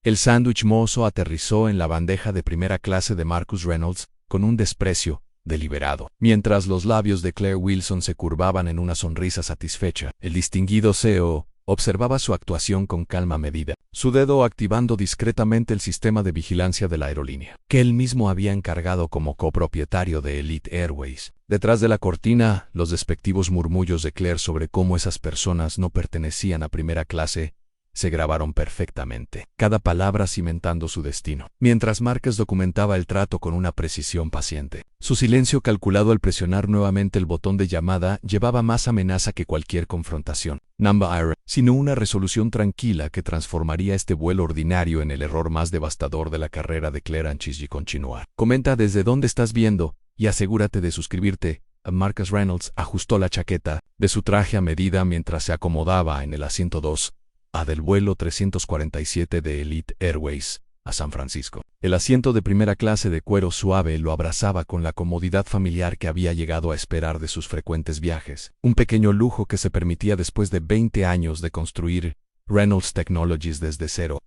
El sándwich mozo aterrizó en la bandeja de primera clase de Marcus Reynolds con un desprecio deliberado. Mientras los labios de Claire Wilson se curvaban en una sonrisa satisfecha, el distinguido CEO observaba su actuación con calma medida, su dedo activando discretamente el sistema de vigilancia de la aerolínea, que él mismo había encargado como copropietario de Elite Airways. Detrás de la cortina, los despectivos murmullos de Claire sobre cómo esas personas no pertenecían a primera clase se grabaron perfectamente, cada palabra cimentando su destino, mientras Márquez documentaba el trato con una precisión paciente. Su silencio calculado al presionar nuevamente el botón de llamada llevaba más amenaza que cualquier confrontación, sino una resolución tranquila que transformaría este vuelo ordinario en el error más devastador de la carrera de Claire antes de continuar. Comenta desde dónde estás viendo y asegúrate de suscribirte. Marcus Reynolds ajustó la chaqueta de su traje a medida mientras se acomodaba en el asiento 2. Del vuelo 347 de Elite Airways a San Francisco. El asiento de primera clase de cuero suave lo abrazaba con la comodidad familiar que había llegado a esperar de sus frecuentes viajes, un pequeño lujo que se permitía después de 20 años de construir Reynolds Technologies desde cero.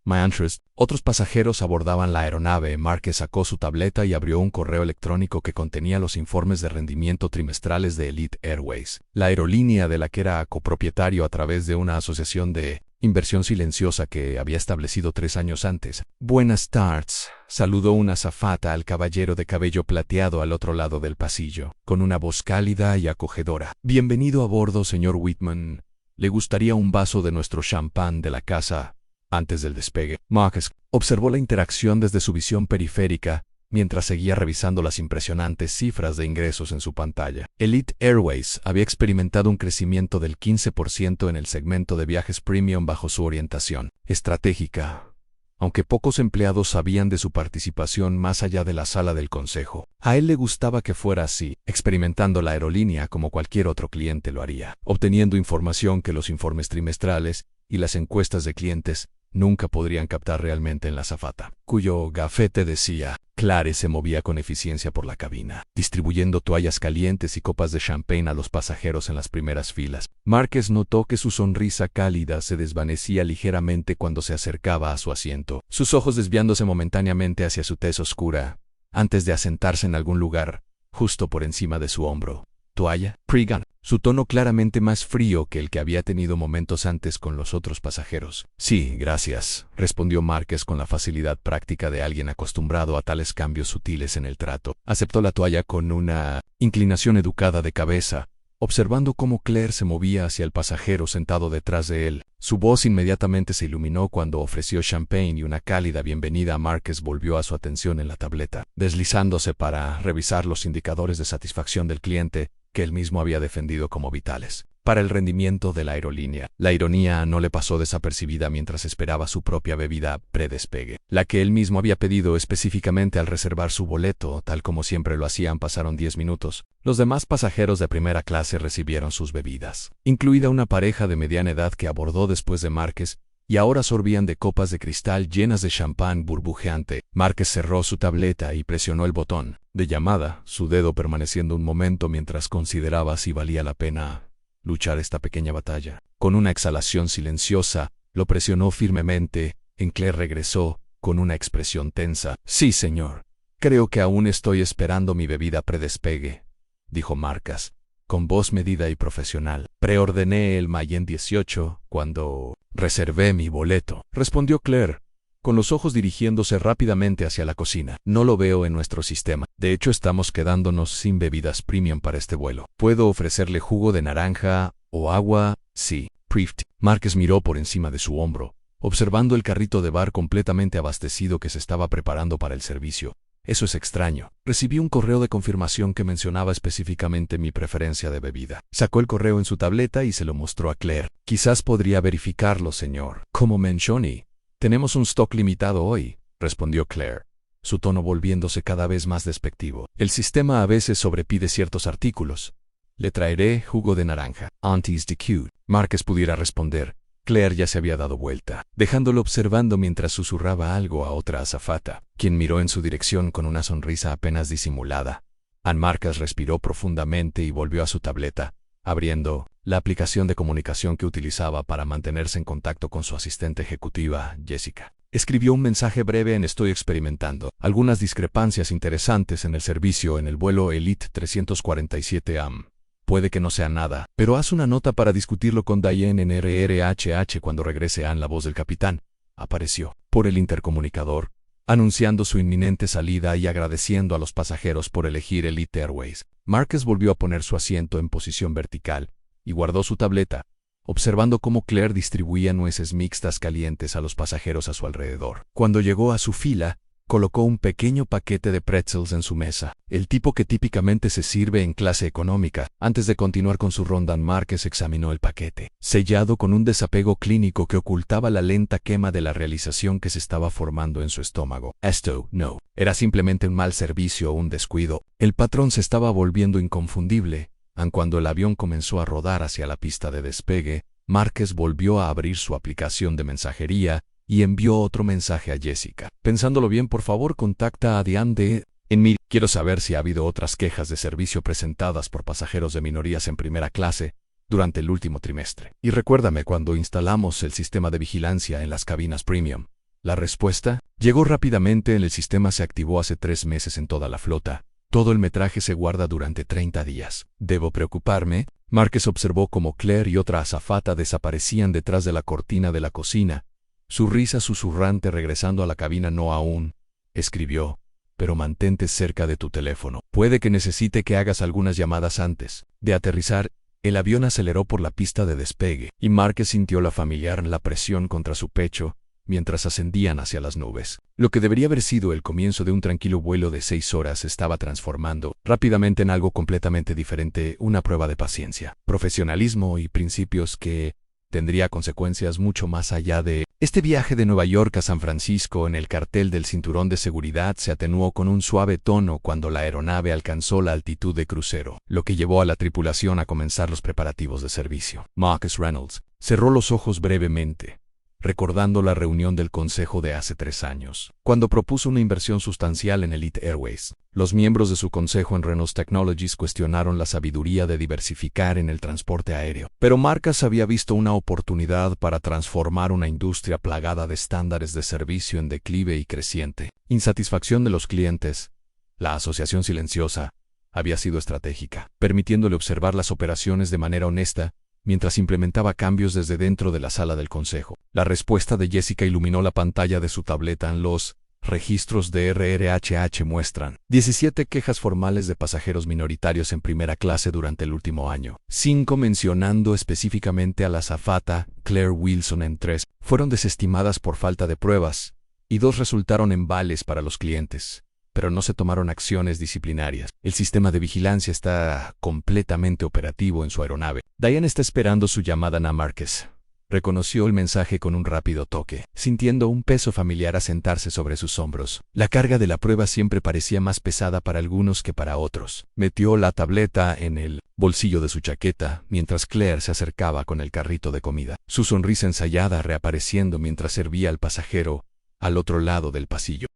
Otros pasajeros abordaban la aeronave. Márquez sacó su tableta y abrió un correo electrónico que contenía los informes de rendimiento trimestrales de Elite Airways, la aerolínea de la que era copropietario a través de una asociación de inversión silenciosa que había establecido 3 años antes. Buenas tardes, saludó una azafata al caballero de cabello plateado al otro lado del pasillo, con una voz cálida y acogedora. Bienvenido a bordo, señor Whitman. ¿Le gustaría un vaso de nuestro champán de la casa antes del despegue? Márquez observó la interacción desde su visión periférica mientras seguía revisando las impresionantes cifras de ingresos en su pantalla. Elite Airways había experimentado un crecimiento del 15% en el segmento de viajes premium bajo su orientación estratégica, aunque pocos empleados sabían de su participación más allá de la sala del consejo. A él le gustaba que fuera así, experimentando la aerolínea como cualquier otro cliente lo haría, obteniendo información que los informes trimestrales y las encuestas de clientes nunca podrían captar realmente en la azafata, cuyo gafete decía. Claire se movía con eficiencia por la cabina, distribuyendo toallas calientes y copas de champagne a los pasajeros en las primeras filas. Márquez notó que su sonrisa cálida se desvanecía ligeramente cuando se acercaba a su asiento, sus ojos desviándose momentáneamente hacia su tez oscura, antes de asentarse en algún lugar, justo por encima de su hombro. ¿Toalla? Pregan. Su tono claramente más frío que el que había tenido momentos antes con los otros pasajeros. Sí, gracias, respondió Márquez con la facilidad práctica de alguien acostumbrado a tales cambios sutiles en el trato. Aceptó la toalla con una inclinación educada de cabeza, observando cómo Claire se movía hacia el pasajero sentado detrás de él. Su voz inmediatamente se iluminó cuando ofreció champagne y una cálida bienvenida a Márquez volvió a su atención en la tableta, deslizándose para revisar los indicadores de satisfacción del cliente, que él mismo había defendido como vitales para el rendimiento de la aerolínea. La ironía no le pasó desapercibida mientras esperaba su propia bebida predespegue, la que él mismo había pedido específicamente al reservar su boleto, tal como siempre lo hacían. Pasaron 10 minutos. Los demás pasajeros de primera clase recibieron sus bebidas, incluida una pareja de mediana edad que abordó después de Márquez, y ahora sorbían de copas de cristal llenas de champán burbujeante. Márquez cerró su tableta y presionó el botón de llamada, su dedo permaneciendo un momento mientras consideraba si valía la pena luchar esta pequeña batalla. Con una exhalación silenciosa, lo presionó firmemente. Claire regresó, con una expresión tensa. Sí, señor. Creo que aún estoy esperando mi bebida predespegue, dijo Márquez, con voz medida y profesional. Preordené el Mayen 18 cuando reservé mi boleto, respondió Claire, con los ojos dirigiéndose rápidamente hacia la cocina. No lo veo en nuestro sistema. De hecho, estamos quedándonos sin bebidas premium para este vuelo. ¿Puedo ofrecerle jugo de naranja o agua? Sí. Prift. Márquez miró por encima de su hombro, observando el carrito de bar completamente abastecido que se estaba preparando para el servicio. Eso es extraño. Recibí un correo de confirmación que mencionaba específicamente mi preferencia de bebida. Sacó el correo en su tableta y se lo mostró a Claire. Quizás podría verificarlo, señor. Como mencioné, tenemos un stock limitado hoy, respondió Claire, su tono volviéndose cada vez más despectivo. El sistema a veces sobrepide ciertos artículos. Le traeré jugo de naranja. Antes de que Márquez pudiera responder, Claire ya se había dado vuelta, dejándolo observando mientras susurraba algo a otra azafata, quien miró en su dirección con una sonrisa apenas disimulada. Márquez respiró profundamente y volvió a su tableta, abriendo la aplicación de comunicación que utilizaba para mantenerse en contacto con su asistente ejecutiva, Jessica. Escribió un mensaje breve en Estoy experimentando algunas discrepancias interesantes en el servicio en el vuelo Elite 347 AM. Puede que no sea nada, pero haz una nota para discutirlo con Diane en RRHH cuando regrese Ann. La voz del capitán apareció por el intercomunicador, anunciando su inminente salida y agradeciendo a los pasajeros por elegir Elite Airways. Marcus volvió a poner su asiento en posición vertical y guardó su tableta, observando cómo Claire distribuía nueces mixtas calientes a los pasajeros a su alrededor. Cuando llegó a su fila, colocó un pequeño paquete de pretzels en su mesa, el tipo que típicamente se sirve en clase económica. Antes de continuar con su ronda, Marcus examinó el paquete, sellado con un desapego clínico que ocultaba la lenta quema de la realización que se estaba formando en su estómago. Esto no era simplemente un mal servicio o un descuido. El patrón se estaba volviendo inconfundible. Aun cuando el avión comenzó a rodar hacia la pista de despegue, Marcus volvió a abrir su aplicación de mensajería y envió otro mensaje a Jessica. Pensándolo bien, por favor, contacta a Diane en mí. Quiero saber si ha habido otras quejas de servicio presentadas por pasajeros de minorías en primera clase durante el último trimestre. Y recuérdame cuando instalamos el sistema de vigilancia en las cabinas premium. La respuesta llegó rápidamente. El sistema se activó hace 3 meses en toda la flota. Todo el metraje se guarda durante 30 días. ¿Debo preocuparme? Marcus observó cómo Claire y otra azafata desaparecían detrás de la cortina de la cocina, su risa susurrante regresando a la cabina. No aún, escribió, pero mantente cerca de tu teléfono. Puede que necesite que hagas algunas llamadas antes de aterrizar. El avión aceleró por la pista de despegue, y Marcus sintió la familiar presión contra su pecho mientras ascendían hacia las nubes. Lo que debería haber sido el comienzo de un tranquilo vuelo de 6 horas se estaba transformando rápidamente en algo completamente diferente, una prueba de paciencia, profesionalismo y principios que tendría consecuencias mucho más allá de este viaje de Nueva York a San Francisco. En el cartel del cinturón de seguridad se atenuó con un suave tono cuando la aeronave alcanzó la altitud de crucero, lo que llevó a la tripulación a comenzar los preparativos de servicio. Marcus Reynolds cerró los ojos brevemente, recordando la reunión del consejo de hace 3 años, cuando propuso una inversión sustancial en Elite Airways. Los miembros de su consejo en Reynolds Technologies cuestionaron la sabiduría de diversificar en el transporte aéreo, pero Marcus había visto una oportunidad para transformar una industria plagada de estándares de servicio en declive y creciente. Insatisfacción de los clientes. La asociación silenciosa había sido estratégica, permitiéndole observar las operaciones de manera honesta mientras implementaba cambios desde dentro de la sala del consejo. La respuesta de Jessica iluminó la pantalla de su tableta. En los registros de RRHH muestran 17 quejas formales de pasajeros minoritarios en primera clase durante el último año. 5, mencionando específicamente a la azafata Claire Wilson. En 3, fueron desestimadas por falta de pruebas, y 2 resultaron en vales para los clientes, pero no se tomaron acciones disciplinarias. El sistema de vigilancia está completamente operativo en su aeronave. Diane está esperando su llamada. Ana Marcus reconoció el mensaje con un rápido toque, sintiendo un peso familiar asentarse sobre sus hombros. La carga de la prueba siempre parecía más pesada para algunos que para otros. Metió la tableta en el bolsillo de su chaqueta mientras Claire se acercaba con el carrito de comida, su sonrisa ensayada reapareciendo mientras servía al pasajero al otro lado del pasillo.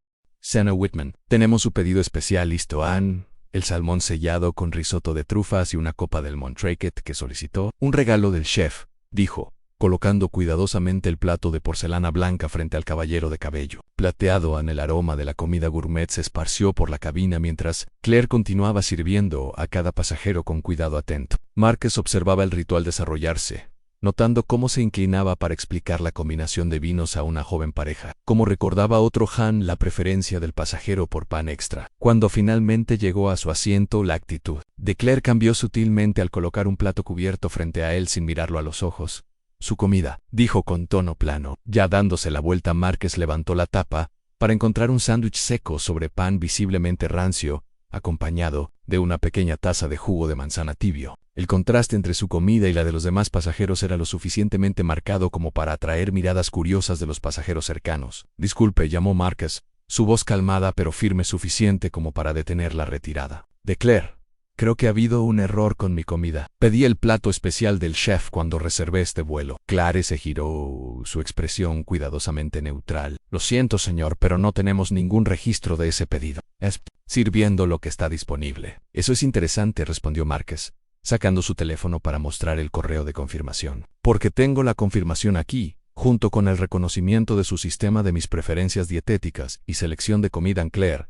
Sana Whitman, tenemos su pedido especial listo. Ann, el salmón sellado con risotto de trufas y una copa del Montrachet que solicitó. Un regalo del chef, dijo, colocando cuidadosamente el plato de porcelana blanca frente al caballero de cabello plateado. El aroma de la comida gourmet se esparció por la cabina mientras Claire continuaba sirviendo a cada pasajero con cuidado atento. Marcus observaba el ritual desarrollarse, notando cómo se inclinaba para explicar la combinación de vinos a una joven pareja, como recordaba otro Han la preferencia del pasajero por pan extra. Cuando finalmente llegó a su asiento, la actitud de Claire cambió sutilmente al colocar un plato cubierto frente a él sin mirarlo a los ojos. Su comida, dijo con tono plano. Ya dándose la vuelta, Marcus levantó la tapa para encontrar un sándwich seco sobre pan visiblemente rancio, acompañado de una pequeña taza de jugo de manzana tibio. El contraste entre su comida y la de los demás pasajeros era lo suficientemente marcado como para atraer miradas curiosas de los pasajeros cercanos. Disculpe, llamó Marcus, su voz calmada pero firme suficiente como para detener la retirada de Claire. Creo que ha habido un error con mi comida. Pedí el plato especial del chef cuando reservé este vuelo. Claire se giró, su expresión cuidadosamente neutral. Lo siento, señor, pero no tenemos ningún registro de ese pedido. Es sirviendo lo que está disponible. Eso es interesante, respondió Marcus, sacando su teléfono para mostrar el correo de confirmación. Porque tengo la confirmación aquí, junto con el reconocimiento de su sistema de mis preferencias dietéticas y selección de comida en Claire.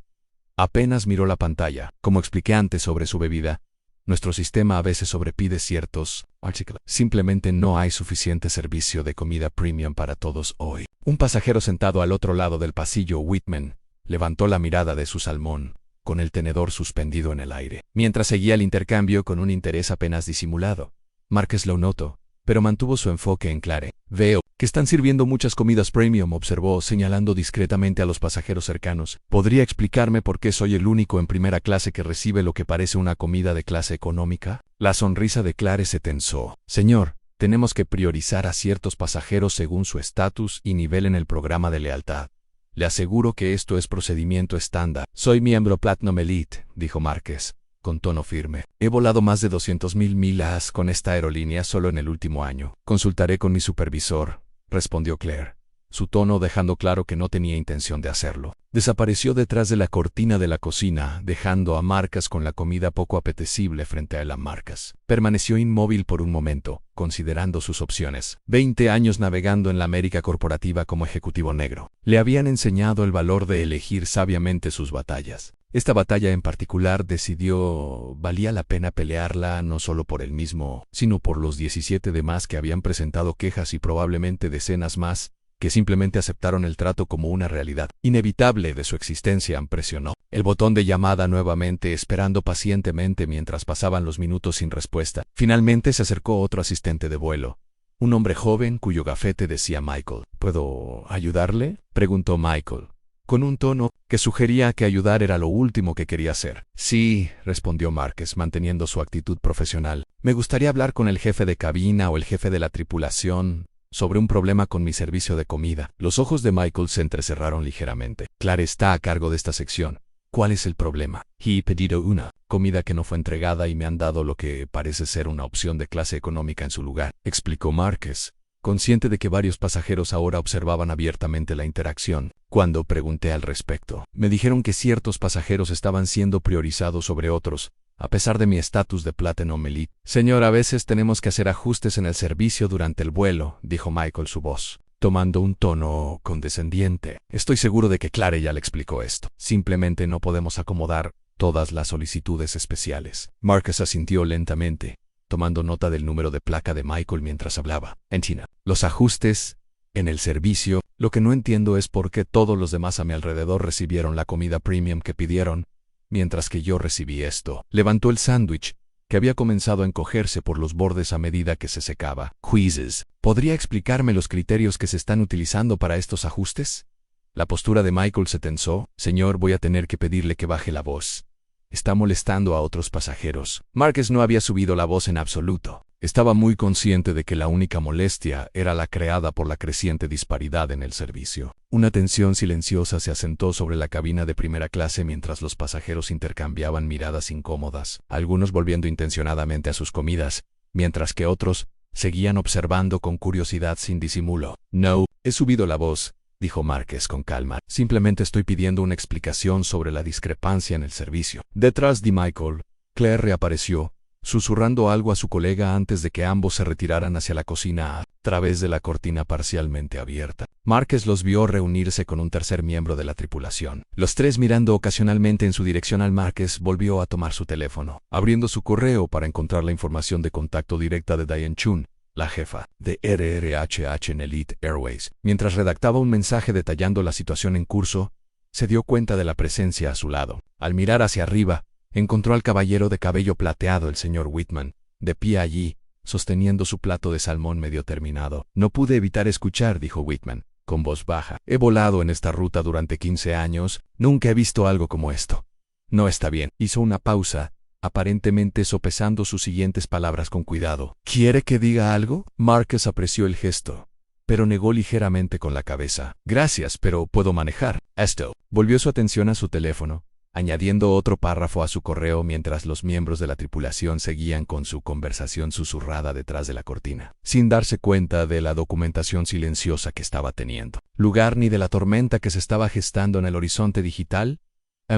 Apenas miró la pantalla. Como expliqué antes sobre su bebida, nuestro sistema a veces sobrepide ciertos artículos. Simplemente no hay suficiente servicio de comida premium para todos hoy. Un pasajero sentado al otro lado del pasillo, Whitman, levantó la mirada de su salmón, con el tenedor suspendido en el aire, mientras seguía el intercambio con un interés apenas disimulado. Marcus lo notó, pero mantuvo su enfoque en Claire. Veo que están sirviendo muchas comidas premium, observó, señalando discretamente a los pasajeros cercanos. ¿Podría explicarme por qué soy el único en primera clase que recibe lo que parece una comida de clase económica? La sonrisa de Claire se tensó. Señor, tenemos que priorizar a ciertos pasajeros según su estatus y nivel en el programa de lealtad. Le aseguro que esto es procedimiento estándar. Soy miembro Platinum Elite, dijo Marcus, con tono firme. He volado más de 200,000 millas con esta aerolínea solo en el último año. Consultaré con mi supervisor, respondió Claire, su tono dejando claro que no tenía intención de hacerlo. Desapareció detrás de la cortina de la cocina, dejando a Marcus con la comida poco apetecible frente a él. Marcus permaneció inmóvil por un momento, considerando sus opciones. 20 años navegando en la América corporativa como ejecutivo negro le habían enseñado el valor de elegir sabiamente sus batallas. Esta batalla en particular decidió valía la pena pelearla no solo por él mismo, sino por los 17 demás que habían presentado quejas y probablemente decenas más, que simplemente aceptaron el trato como una realidad inevitable de su existencia. Presionó el botón de llamada nuevamente, esperando pacientemente mientras pasaban los minutos sin respuesta. Finalmente se acercó otro asistente de vuelo, un hombre joven cuyo gafete decía Michael. ¿Puedo ayudarle?, preguntó Michael, con un tono que sugería que ayudar era lo último que quería hacer. Sí, respondió Marcus, manteniendo su actitud profesional. Me gustaría hablar con el jefe de cabina o el jefe de la tripulación sobre un problema con mi servicio de comida. Los ojos de Michael se entrecerraron ligeramente. Claire está a cargo de esta sección. ¿Cuál es el problema? He pedido una comida que no fue entregada y me han dado lo que parece ser una opción de clase económica en su lugar, explicó Marcus, consciente de que varios pasajeros ahora observaban abiertamente la interacción. Cuando pregunté al respecto, me dijeron que ciertos pasajeros estaban siendo priorizados sobre otros, a pesar de mi estatus de Platinum Elite. Señor, a veces tenemos que hacer ajustes en el servicio durante el vuelo, dijo Michael, su voz tomando un tono condescendiente. Estoy seguro de que Claire ya le explicó esto. Simplemente no podemos acomodar todas las solicitudes especiales. Marcus asintió lentamente, tomando nota del número de placa de Michael mientras hablaba. En China, los ajustes en el servicio. Lo que no entiendo es por qué todos los demás a mi alrededor recibieron la comida premium que pidieron, mientras que yo recibí esto. Levantó el sándwich, que había comenzado a encogerse por los bordes a medida que se secaba. Quizzes. ¿Podría explicarme los criterios que se están utilizando para estos ajustes? La postura de Michael se tensó. Señor, voy a tener que pedirle que baje la voz. Está molestando a otros pasajeros. Marcus no había subido la voz en absoluto. Estaba muy consciente de que la única molestia era la creada por la creciente disparidad en el servicio. Una tensión silenciosa se asentó sobre la cabina de primera clase mientras los pasajeros intercambiaban miradas incómodas, algunos volviendo intencionadamente a sus comidas, mientras que otros seguían observando con curiosidad sin disimulo. No, he subido la voz, dijo Marcus con calma. Simplemente estoy pidiendo una explicación sobre la discrepancia en el servicio. Detrás de Michael, Claire reapareció, susurrando algo a su colega antes de que ambos se retiraran hacia la cocina a través de la cortina parcialmente abierta. Marcus los vio reunirse con un tercer miembro de la tripulación. Los tres mirando ocasionalmente en su dirección. Marcus volvió a tomar su teléfono, abriendo su correo para encontrar la información de contacto directa de Diane Chun, la jefa de RRHH en Elite Airways. Mientras redactaba un mensaje detallando la situación en curso, se dio cuenta de la presencia a su lado. Al mirar hacia arriba, encontró al caballero de cabello plateado, el señor Whitman, de pie allí, sosteniendo su plato de salmón medio terminado. No pude evitar escuchar, dijo Whitman, con voz baja. He volado en esta ruta durante 15 años, nunca he visto algo como esto. No está bien. Hizo una pausa, aparentemente sopesando sus siguientes palabras con cuidado. ¿Quiere que diga algo? Marcus apreció el gesto, pero negó ligeramente con la cabeza. Gracias, pero puedo manejar. Esto. Volvió su atención a su teléfono, añadiendo otro párrafo a su correo mientras los miembros de la tripulación seguían con su conversación susurrada detrás de la cortina, sin darse cuenta de la documentación silenciosa que estaba teniendo lugar ni de la tormenta que se estaba gestando en el horizonte digital.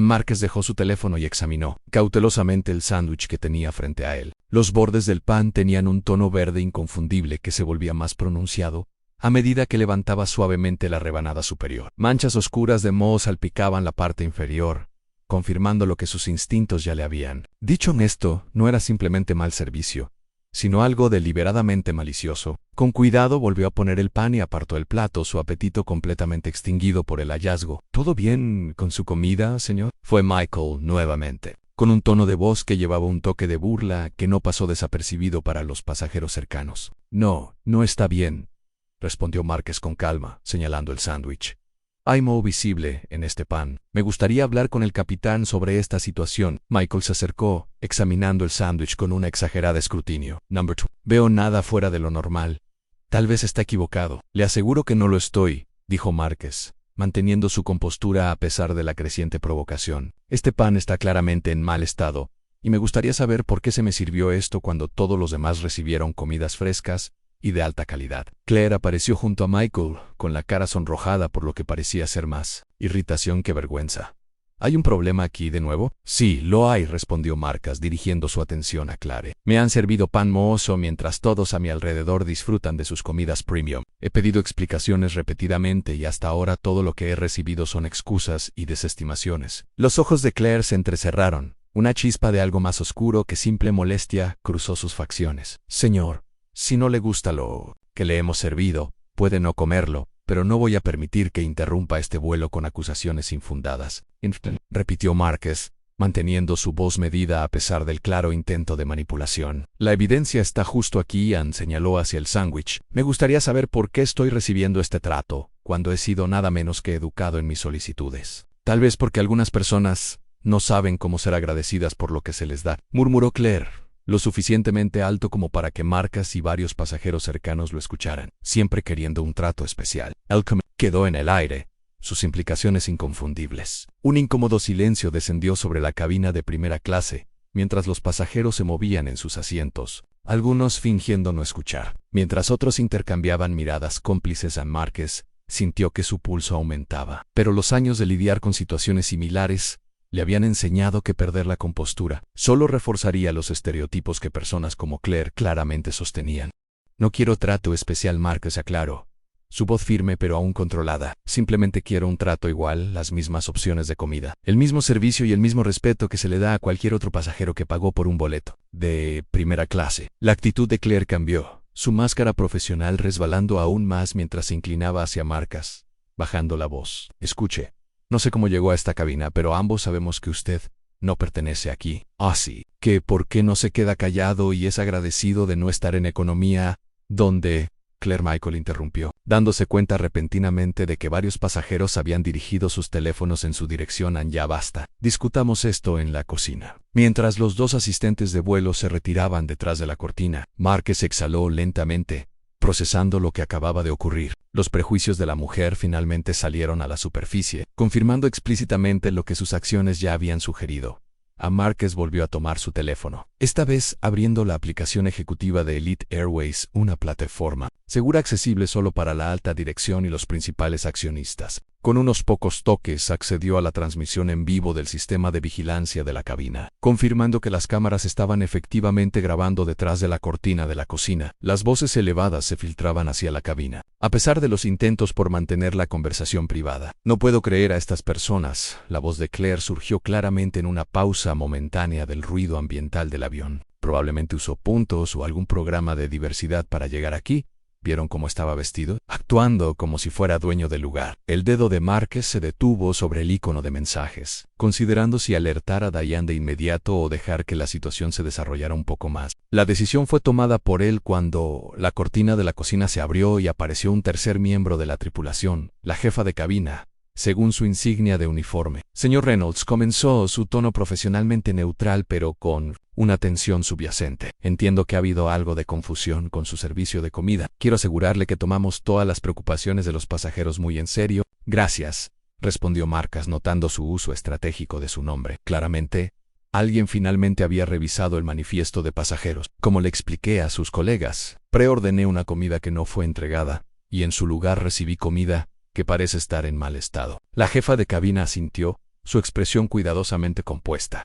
Marcus dejó su teléfono y examinó cautelosamente el sándwich que tenía frente a él. Los bordes del pan tenían un tono verde inconfundible que se volvía más pronunciado a medida que levantaba suavemente la rebanada superior. Manchas oscuras de moho salpicaban la parte inferior, confirmando lo que sus instintos ya le habían dicho. Esto no era simplemente mal servicio, sino algo deliberadamente malicioso. Con cuidado volvió a poner el pan y apartó el plato, su apetito completamente extinguido por el hallazgo. ¿Todo bien con su comida, señor? Fue Michael nuevamente, con un tono de voz que llevaba un toque de burla que no pasó desapercibido para los pasajeros cercanos. No, no está bien, respondió Márquez con calma, señalando el sándwich. Hay moho visible en este pan. Me gustaría hablar con el capitán sobre esta situación. Michael se acercó, examinando el sándwich con una exagerada escrutinio. Number 2. Veo nada fuera de lo normal. Tal vez está equivocado. Le aseguro que no lo estoy, dijo Márquez, manteniendo su compostura a pesar de la creciente provocación. Este pan está claramente en mal estado, y me gustaría saber por qué se me sirvió esto cuando todos los demás recibieron comidas frescas y de alta calidad. Claire apareció junto a Michael, con la cara sonrojada por lo que parecía ser más irritación que vergüenza. ¿Hay un problema aquí de nuevo? Sí, lo hay, respondió Marcus, dirigiendo su atención a Claire. Me han servido pan mohoso mientras todos a mi alrededor disfrutan de sus comidas premium. He pedido explicaciones repetidamente y hasta ahora todo lo que he recibido son excusas y desestimaciones. Los ojos de Claire se entrecerraron. Una chispa de algo más oscuro que simple molestia cruzó sus facciones. Señor, si no le gusta lo que le hemos servido, puede no comerlo, pero no voy a permitir que interrumpa este vuelo con acusaciones infundadas, repitió Márquez, manteniendo su voz medida a pesar del claro intento de manipulación. La evidencia está justo aquí, Ian señaló hacia el sándwich. Me gustaría saber por qué estoy recibiendo este trato, cuando he sido nada menos que educado en mis solicitudes. Tal vez porque algunas personas no saben cómo ser agradecidas por lo que se les da, murmuró Claire, lo suficientemente alto como para que Marcus y varios pasajeros cercanos lo escucharan, siempre queriendo un trato especial. El quedó en el aire, sus implicaciones inconfundibles. Un incómodo silencio descendió sobre la cabina de primera clase, mientras los pasajeros se movían en sus asientos, algunos fingiendo no escuchar. Mientras otros intercambiaban miradas cómplices a Márquez, sintió que su pulso aumentaba. Pero los años de lidiar con situaciones similares le habían enseñado que perder la compostura solo reforzaría los estereotipos que personas como Claire claramente sostenían. No quiero trato especial, Márquez aclaró, su voz firme pero aún controlada. Simplemente quiero un trato igual, las mismas opciones de comida, el mismo servicio y el mismo respeto que se le da a cualquier otro pasajero que pagó por un boleto de primera clase. La actitud de Claire cambió, su máscara profesional resbalando aún más mientras se inclinaba hacia Márquez, bajando la voz. Escuche. No sé cómo llegó a esta cabina, pero ambos sabemos que usted no pertenece aquí. Ah, sí. ¿Que por qué no se queda callado y es agradecido de no estar en economía, donde? Claire Michael interrumpió, dándose cuenta repentinamente de que varios pasajeros habían dirigido sus teléfonos en su dirección. Ya basta. Discutamos esto en la cocina. Mientras los dos asistentes de vuelo se retiraban detrás de la cortina, Márquez exhaló lentamente, procesando lo que acababa de ocurrir. Los prejuicios de la mujer finalmente salieron a la superficie, confirmando explícitamente lo que sus acciones ya habían sugerido. A Márquez volvió a tomar su teléfono, esta vez abriendo la aplicación ejecutiva de Elite Airways, una plataforma segura accesible solo para la alta dirección y los principales accionistas. Con unos pocos toques accedió a la transmisión en vivo del sistema de vigilancia de la cabina, confirmando que las cámaras estaban efectivamente grabando detrás de la cortina de la cocina. Las voces elevadas se filtraban hacia la cabina, a pesar de los intentos por mantener la conversación privada. No puedo creer a estas personas. La voz de Claire surgió claramente en una pausa momentánea del ruido ambiental del avión. Probablemente usó puntos o algún programa de diversidad para llegar aquí. ¿Vieron cómo estaba vestido? Actuando como si fuera dueño del lugar. El dedo de Márquez se detuvo sobre el icono de mensajes, considerando si alertar a Diane de inmediato o dejar que la situación se desarrollara un poco más. La decisión fue tomada por él cuando la cortina de la cocina se abrió y apareció un tercer miembro de la tripulación, la jefa de cabina, según su insignia de uniforme. Señor Reynolds, comenzó, su tono profesionalmente neutral pero con una tensión subyacente. Entiendo que ha habido algo de confusión con su servicio de comida. Quiero asegurarle que tomamos todas las preocupaciones de los pasajeros muy en serio. Gracias, respondió Márquez notando su uso estratégico de su nombre. Claramente, alguien finalmente había revisado el manifiesto de pasajeros. Como le expliqué a sus colegas, preordené una comida que no fue entregada, y en su lugar recibí comida que parece estar en mal estado. La jefa de cabina asintió, su expresión cuidadosamente compuesta.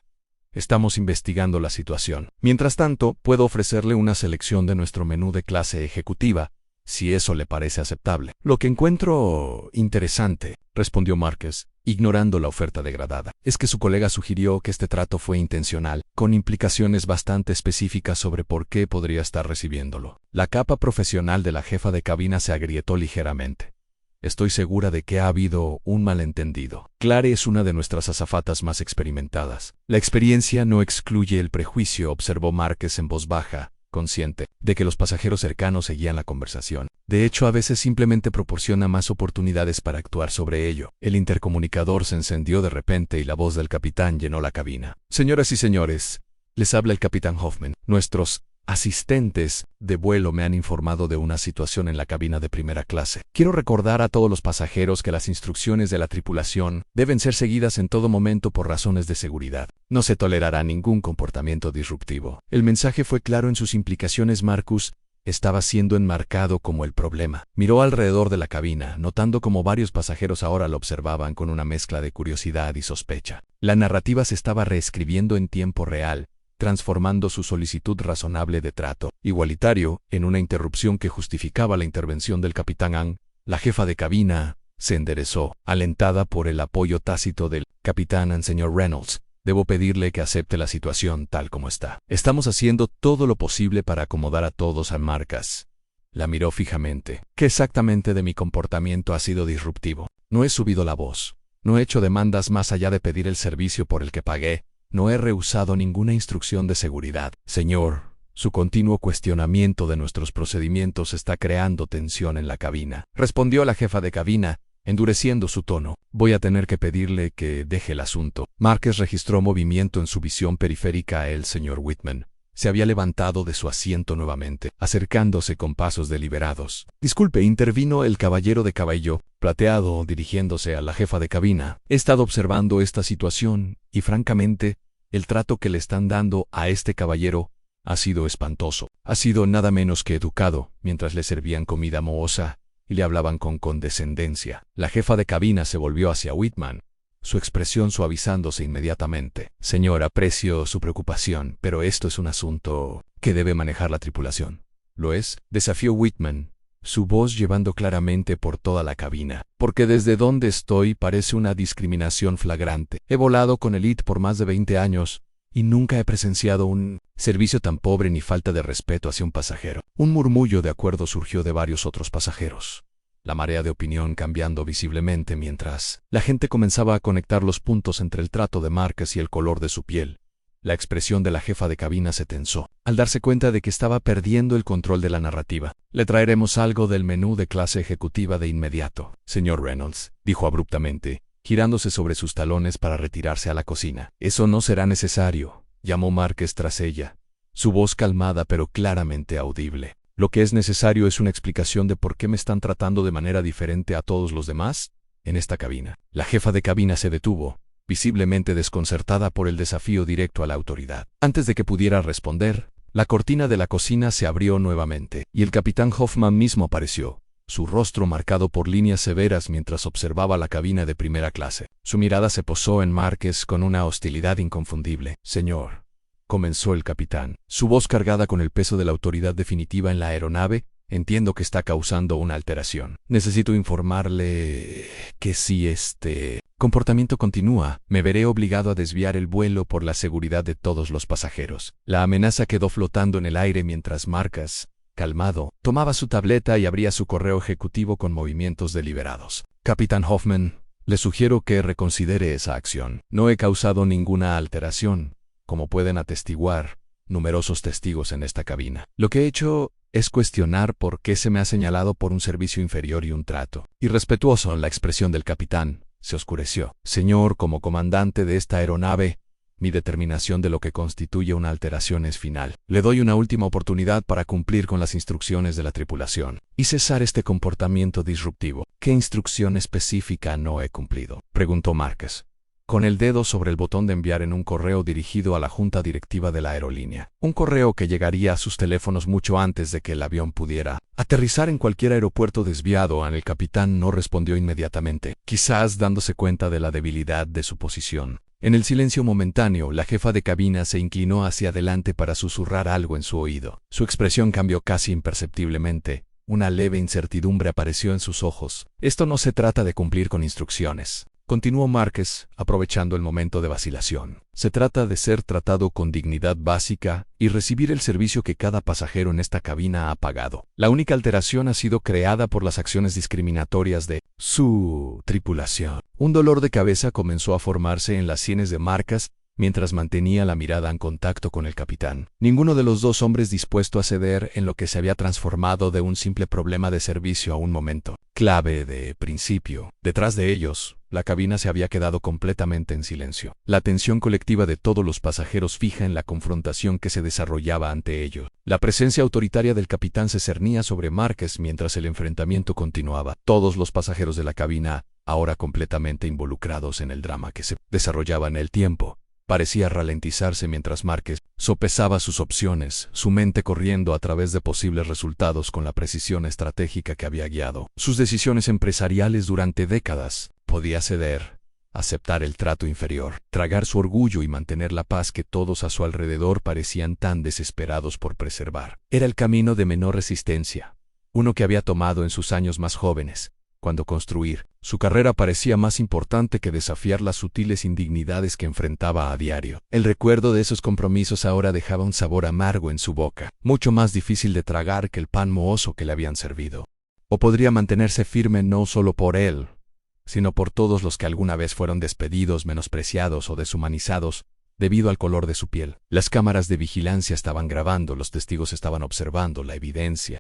Estamos investigando la situación. Mientras tanto, puedo ofrecerle una selección de nuestro menú de clase ejecutiva, si eso le parece aceptable. Lo que encuentro interesante, respondió Márquez, ignorando la oferta degradada, es que su colega sugirió que este trato fue intencional, con implicaciones bastante específicas sobre por qué podría estar recibiéndolo. La capa profesional de la jefa de cabina se agrietó ligeramente. Estoy segura de que ha habido un malentendido. Clare es una de nuestras azafatas más experimentadas. La experiencia no excluye el prejuicio, observó Márquez en voz baja, consciente de que los pasajeros cercanos seguían la conversación. De hecho, a veces simplemente proporciona más oportunidades para actuar sobre ello. El intercomunicador se encendió de repente y la voz del capitán llenó la cabina. Señoras y señores, les habla el capitán Hoffman. Nuestros asistentes de vuelo me han informado de una situación en la cabina de primera clase. Quiero recordar a todos los pasajeros que las instrucciones de la tripulación deben ser seguidas en todo momento por razones de seguridad. No se tolerará ningún comportamiento disruptivo. El mensaje fue claro en sus implicaciones. Marcus estaba siendo enmarcado como el problema. Miró alrededor de la cabina, notando cómo varios pasajeros ahora lo observaban con una mezcla de curiosidad y sospecha. La narrativa se estaba reescribiendo en tiempo real, transformando su solicitud razonable de trato igualitario en una interrupción que justificaba la intervención del capitán Ang. La jefa de cabina se enderezó, alentada por el apoyo tácito del capitán Ang. Señor Reynolds, debo pedirle que acepte la situación tal como está. Estamos haciendo todo lo posible para acomodar a todos a Márquez. La miró fijamente. ¿Qué exactamente de mi comportamiento ha sido disruptivo? No he subido la voz. No he hecho demandas más allá de pedir el servicio por el que pagué. No he rehusado ninguna instrucción de seguridad. Señor, su continuo cuestionamiento de nuestros procedimientos está creando tensión en la cabina, respondió la jefa de cabina, endureciendo su tono. Voy a tener que pedirle que deje el asunto. Márquez registró movimiento en su visión periférica. El señor Whitman se había levantado de su asiento nuevamente, acercándose con pasos deliberados. Disculpe, intervino el caballero de cabello plateado, dirigiéndose a la jefa de cabina. He estado observando esta situación y, francamente, el trato que le están dando a este caballero ha sido espantoso. Ha sido nada menos que educado mientras le servían comida mohosa y le hablaban con condescendencia. La jefa de cabina se volvió hacia Whitman, su expresión suavizándose inmediatamente. Señor, aprecio su preocupación, pero esto es un asunto que debe manejar la tripulación. ¿Lo es?, desafió Whitman, su voz llevando claramente por toda la cabina. Porque desde donde estoy parece una discriminación flagrante. He volado con Elite por más de 20 años y nunca he presenciado un servicio tan pobre ni falta de respeto hacia un pasajero. Un murmullo de acuerdo surgió de varios otros pasajeros, la marea de opinión cambiando visiblemente mientras la gente comenzaba a conectar los puntos entre el trato de Márquez y el color de su piel. La expresión de la jefa de cabina se tensó, al darse cuenta de que estaba perdiendo el control de la narrativa. Le traeremos algo del menú de clase ejecutiva de inmediato, señor Reynolds, dijo abruptamente, girándose sobre sus talones para retirarse a la cocina. Eso no será necesario, llamó Márquez tras ella, su voz calmada pero claramente audible. Lo que es necesario es una explicación de por qué me están tratando de manera diferente a todos los demás en esta cabina. La jefa de cabina se detuvo, visiblemente desconcertada por el desafío directo a la autoridad. Antes de que pudiera responder, la cortina de la cocina se abrió nuevamente, y el capitán Hoffman mismo apareció, su rostro marcado por líneas severas mientras observaba la cabina de primera clase. Su mirada se posó en Márquez con una hostilidad inconfundible. Señor, comenzó el capitán, su voz cargada con el peso de la autoridad definitiva en la aeronave, entiendo que está causando una alteración. Necesito informarle que si este comportamiento continúa, me veré obligado a desviar el vuelo por la seguridad de todos los pasajeros. La amenaza quedó flotando en el aire mientras Márquez, calmado, tomaba su tableta y abría su correo ejecutivo con movimientos deliberados. Capitán Hoffman, le sugiero que reconsidere esa acción. No he causado ninguna alteración, como pueden atestiguar numerosos testigos en esta cabina. Lo que he hecho es cuestionar por qué se me ha señalado por un servicio inferior y un trato irrespetuoso. La expresión del capitán se oscureció. Señor, como comandante de esta aeronave, mi determinación de lo que constituye una alteración es final. Le doy una última oportunidad para cumplir con las instrucciones de la tripulación y cesar este comportamiento disruptivo. ¿Qué instrucción específica no he cumplido?, preguntó Márquez, con el dedo sobre el botón de enviar en un correo dirigido a la junta directiva de la aerolínea. Un correo que llegaría a sus teléfonos mucho antes de que el avión pudiera aterrizar en cualquier aeropuerto desviado. El capitán no respondió inmediatamente, quizás dándose cuenta de la debilidad de su posición. En el silencio momentáneo, la jefa de cabina se inclinó hacia adelante para susurrar algo en su oído. Su expresión cambió casi imperceptiblemente. Una leve incertidumbre apareció en sus ojos. Esto no se trata de cumplir con instrucciones, continuó Márquez, aprovechando el momento de vacilación. Se trata de ser tratado con dignidad básica y recibir el servicio que cada pasajero en esta cabina ha pagado. La única alteración ha sido creada por las acciones discriminatorias de su tripulación. Un dolor de cabeza comenzó a formarse en las sienes de Márquez mientras mantenía la mirada en contacto con el capitán. Ninguno de los dos hombres dispuesto a ceder en lo que se había transformado de un simple problema de servicio a un momento clave de principio. Detrás de ellos, la cabina se había quedado completamente en silencio. La atención colectiva de todos los pasajeros fija en la confrontación que se desarrollaba ante ellos. La presencia autoritaria del capitán se cernía sobre Márquez mientras el enfrentamiento continuaba. Todos los pasajeros de la cabina, ahora completamente involucrados en el drama que se desarrollaba en el tiempo, parecía ralentizarse mientras Márquez sopesaba sus opciones, su mente corriendo a través de posibles resultados con la precisión estratégica que había guiado sus decisiones empresariales durante décadas. Podía ceder, aceptar el trato inferior, tragar su orgullo y mantener la paz que todos a su alrededor parecían tan desesperados por preservar. Era el camino de menor resistencia, uno que había tomado en sus años más jóvenes, cuando construir su carrera parecía más importante que desafiar las sutiles indignidades que enfrentaba a diario. El recuerdo de esos compromisos ahora dejaba un sabor amargo en su boca, mucho más difícil de tragar que el pan mohoso que le habían servido. O podría mantenerse firme no solo por él, sino por todos los que alguna vez fueron despedidos, menospreciados o deshumanizados debido al color de su piel. Las cámaras de vigilancia estaban grabando, los testigos estaban observando la evidencia.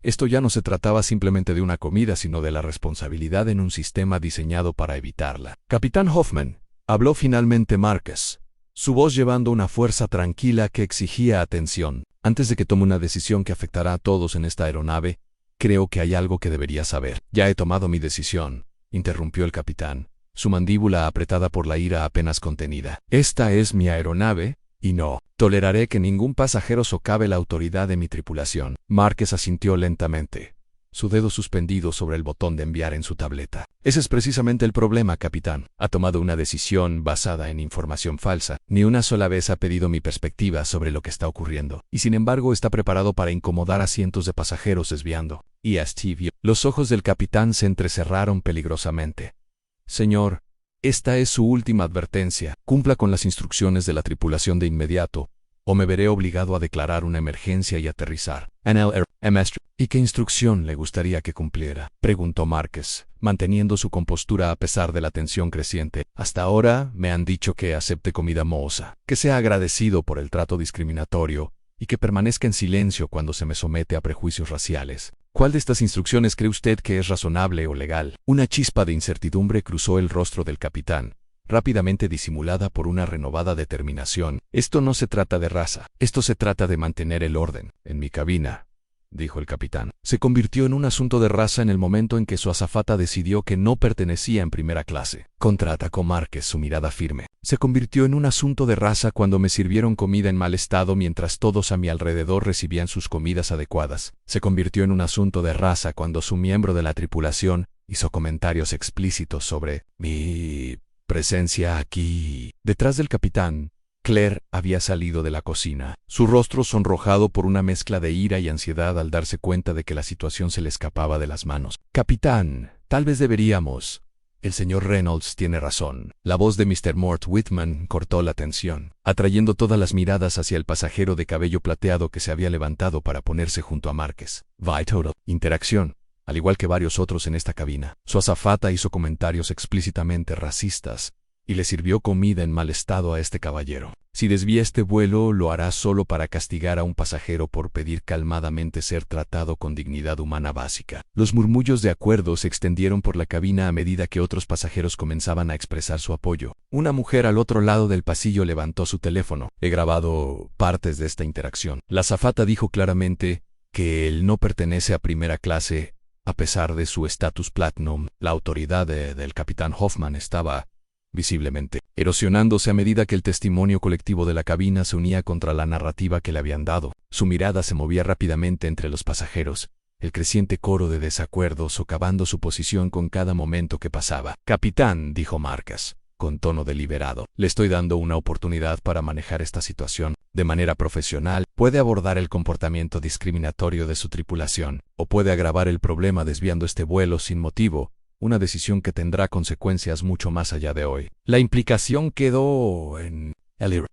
Esto ya no se trataba simplemente de una comida, sino de la responsabilidad en un sistema diseñado para evitarla. Capitán Hoffman, habló finalmente Márquez, su voz llevando una fuerza tranquila que exigía atención. Antes de que tome una decisión que afectará a todos en esta aeronave, creo que hay algo que debería saber. Ya he tomado mi decisión, interrumpió el capitán, su mandíbula apretada por la ira apenas contenida. Esta es mi aeronave, y no toleraré que ningún pasajero socave la autoridad de mi tripulación. Márquez asintió lentamente, su dedo suspendido sobre el botón de enviar en su tableta. Ese es precisamente el problema, capitán. Ha tomado una decisión basada en información falsa. Ni una sola vez ha pedido mi perspectiva sobre lo que está ocurriendo. Y sin embargo está preparado para incomodar a cientos de pasajeros desviando. Y a Steve. Los ojos del capitán se entrecerraron peligrosamente. Señor, esta es su última advertencia. Cumpla con las instrucciones de la tripulación de inmediato, o me veré obligado a declarar una emergencia y aterrizar. ¿Y qué instrucción le gustaría que cumpliera?, preguntó Márquez, manteniendo su compostura a pesar de la tensión creciente. Hasta ahora me han dicho que acepte comida mohosa, que sea agradecido por el trato discriminatorio y que permanezca en silencio cuando se me somete a prejuicios raciales. ¿Cuál de estas instrucciones cree usted que es razonable o legal? Una chispa de incertidumbre cruzó el rostro del capitán, rápidamente disimulada por una renovada determinación. Esto no se trata de raza, esto se trata de mantener el orden. En mi cabina, dijo el capitán, se convirtió en un asunto de raza en el momento en que su azafata decidió que no pertenecía en primera clase. Contraatacó Márquez, su mirada firme. Se convirtió en un asunto de raza cuando me sirvieron comida en mal estado mientras todos a mi alrededor recibían sus comidas adecuadas. Se convirtió en un asunto de raza cuando su miembro de la tripulación hizo comentarios explícitos sobre mi presencia aquí. Detrás del capitán, Claire había salido de la cocina, su rostro sonrojado por una mezcla de ira y ansiedad al darse cuenta de que la situación se le escapaba de las manos. Capitán, tal vez deberíamos. El señor Reynolds tiene razón. La voz de Mr. Mort Whitman cortó la tensión, atrayendo todas las miradas hacia el pasajero de cabello plateado que se había levantado para ponerse junto a Márquez. Vital interacción. Al igual que varios otros en esta cabina, su azafata hizo comentarios explícitamente racistas y le sirvió comida en mal estado a este caballero. Si desvía este vuelo, lo hará solo para castigar a un pasajero por pedir calmadamente ser tratado con dignidad humana básica. Los murmullos de acuerdo se extendieron por la cabina a medida que otros pasajeros comenzaban a expresar su apoyo. Una mujer al otro lado del pasillo levantó su teléfono. He grabado partes de esta interacción. La azafata dijo claramente que él no pertenece a primera clase, a pesar de su estatus platinum. La autoridad del capitán Hoffman estaba visiblemente erosionándose a medida que el testimonio colectivo de la cabina se unía contra la narrativa que le habían dado. Su mirada se movía rápidamente entre los pasajeros, el creciente coro de desacuerdo socavando su posición con cada momento que pasaba. Capitán, dijo Márquez, con tono deliberado. Le estoy dando una oportunidad para manejar esta situación de manera profesional. Puede abordar el comportamiento discriminatorio de su tripulación, o puede agravar el problema desviando este vuelo sin motivo, una decisión que tendrá consecuencias mucho más allá de hoy. La implicación quedó en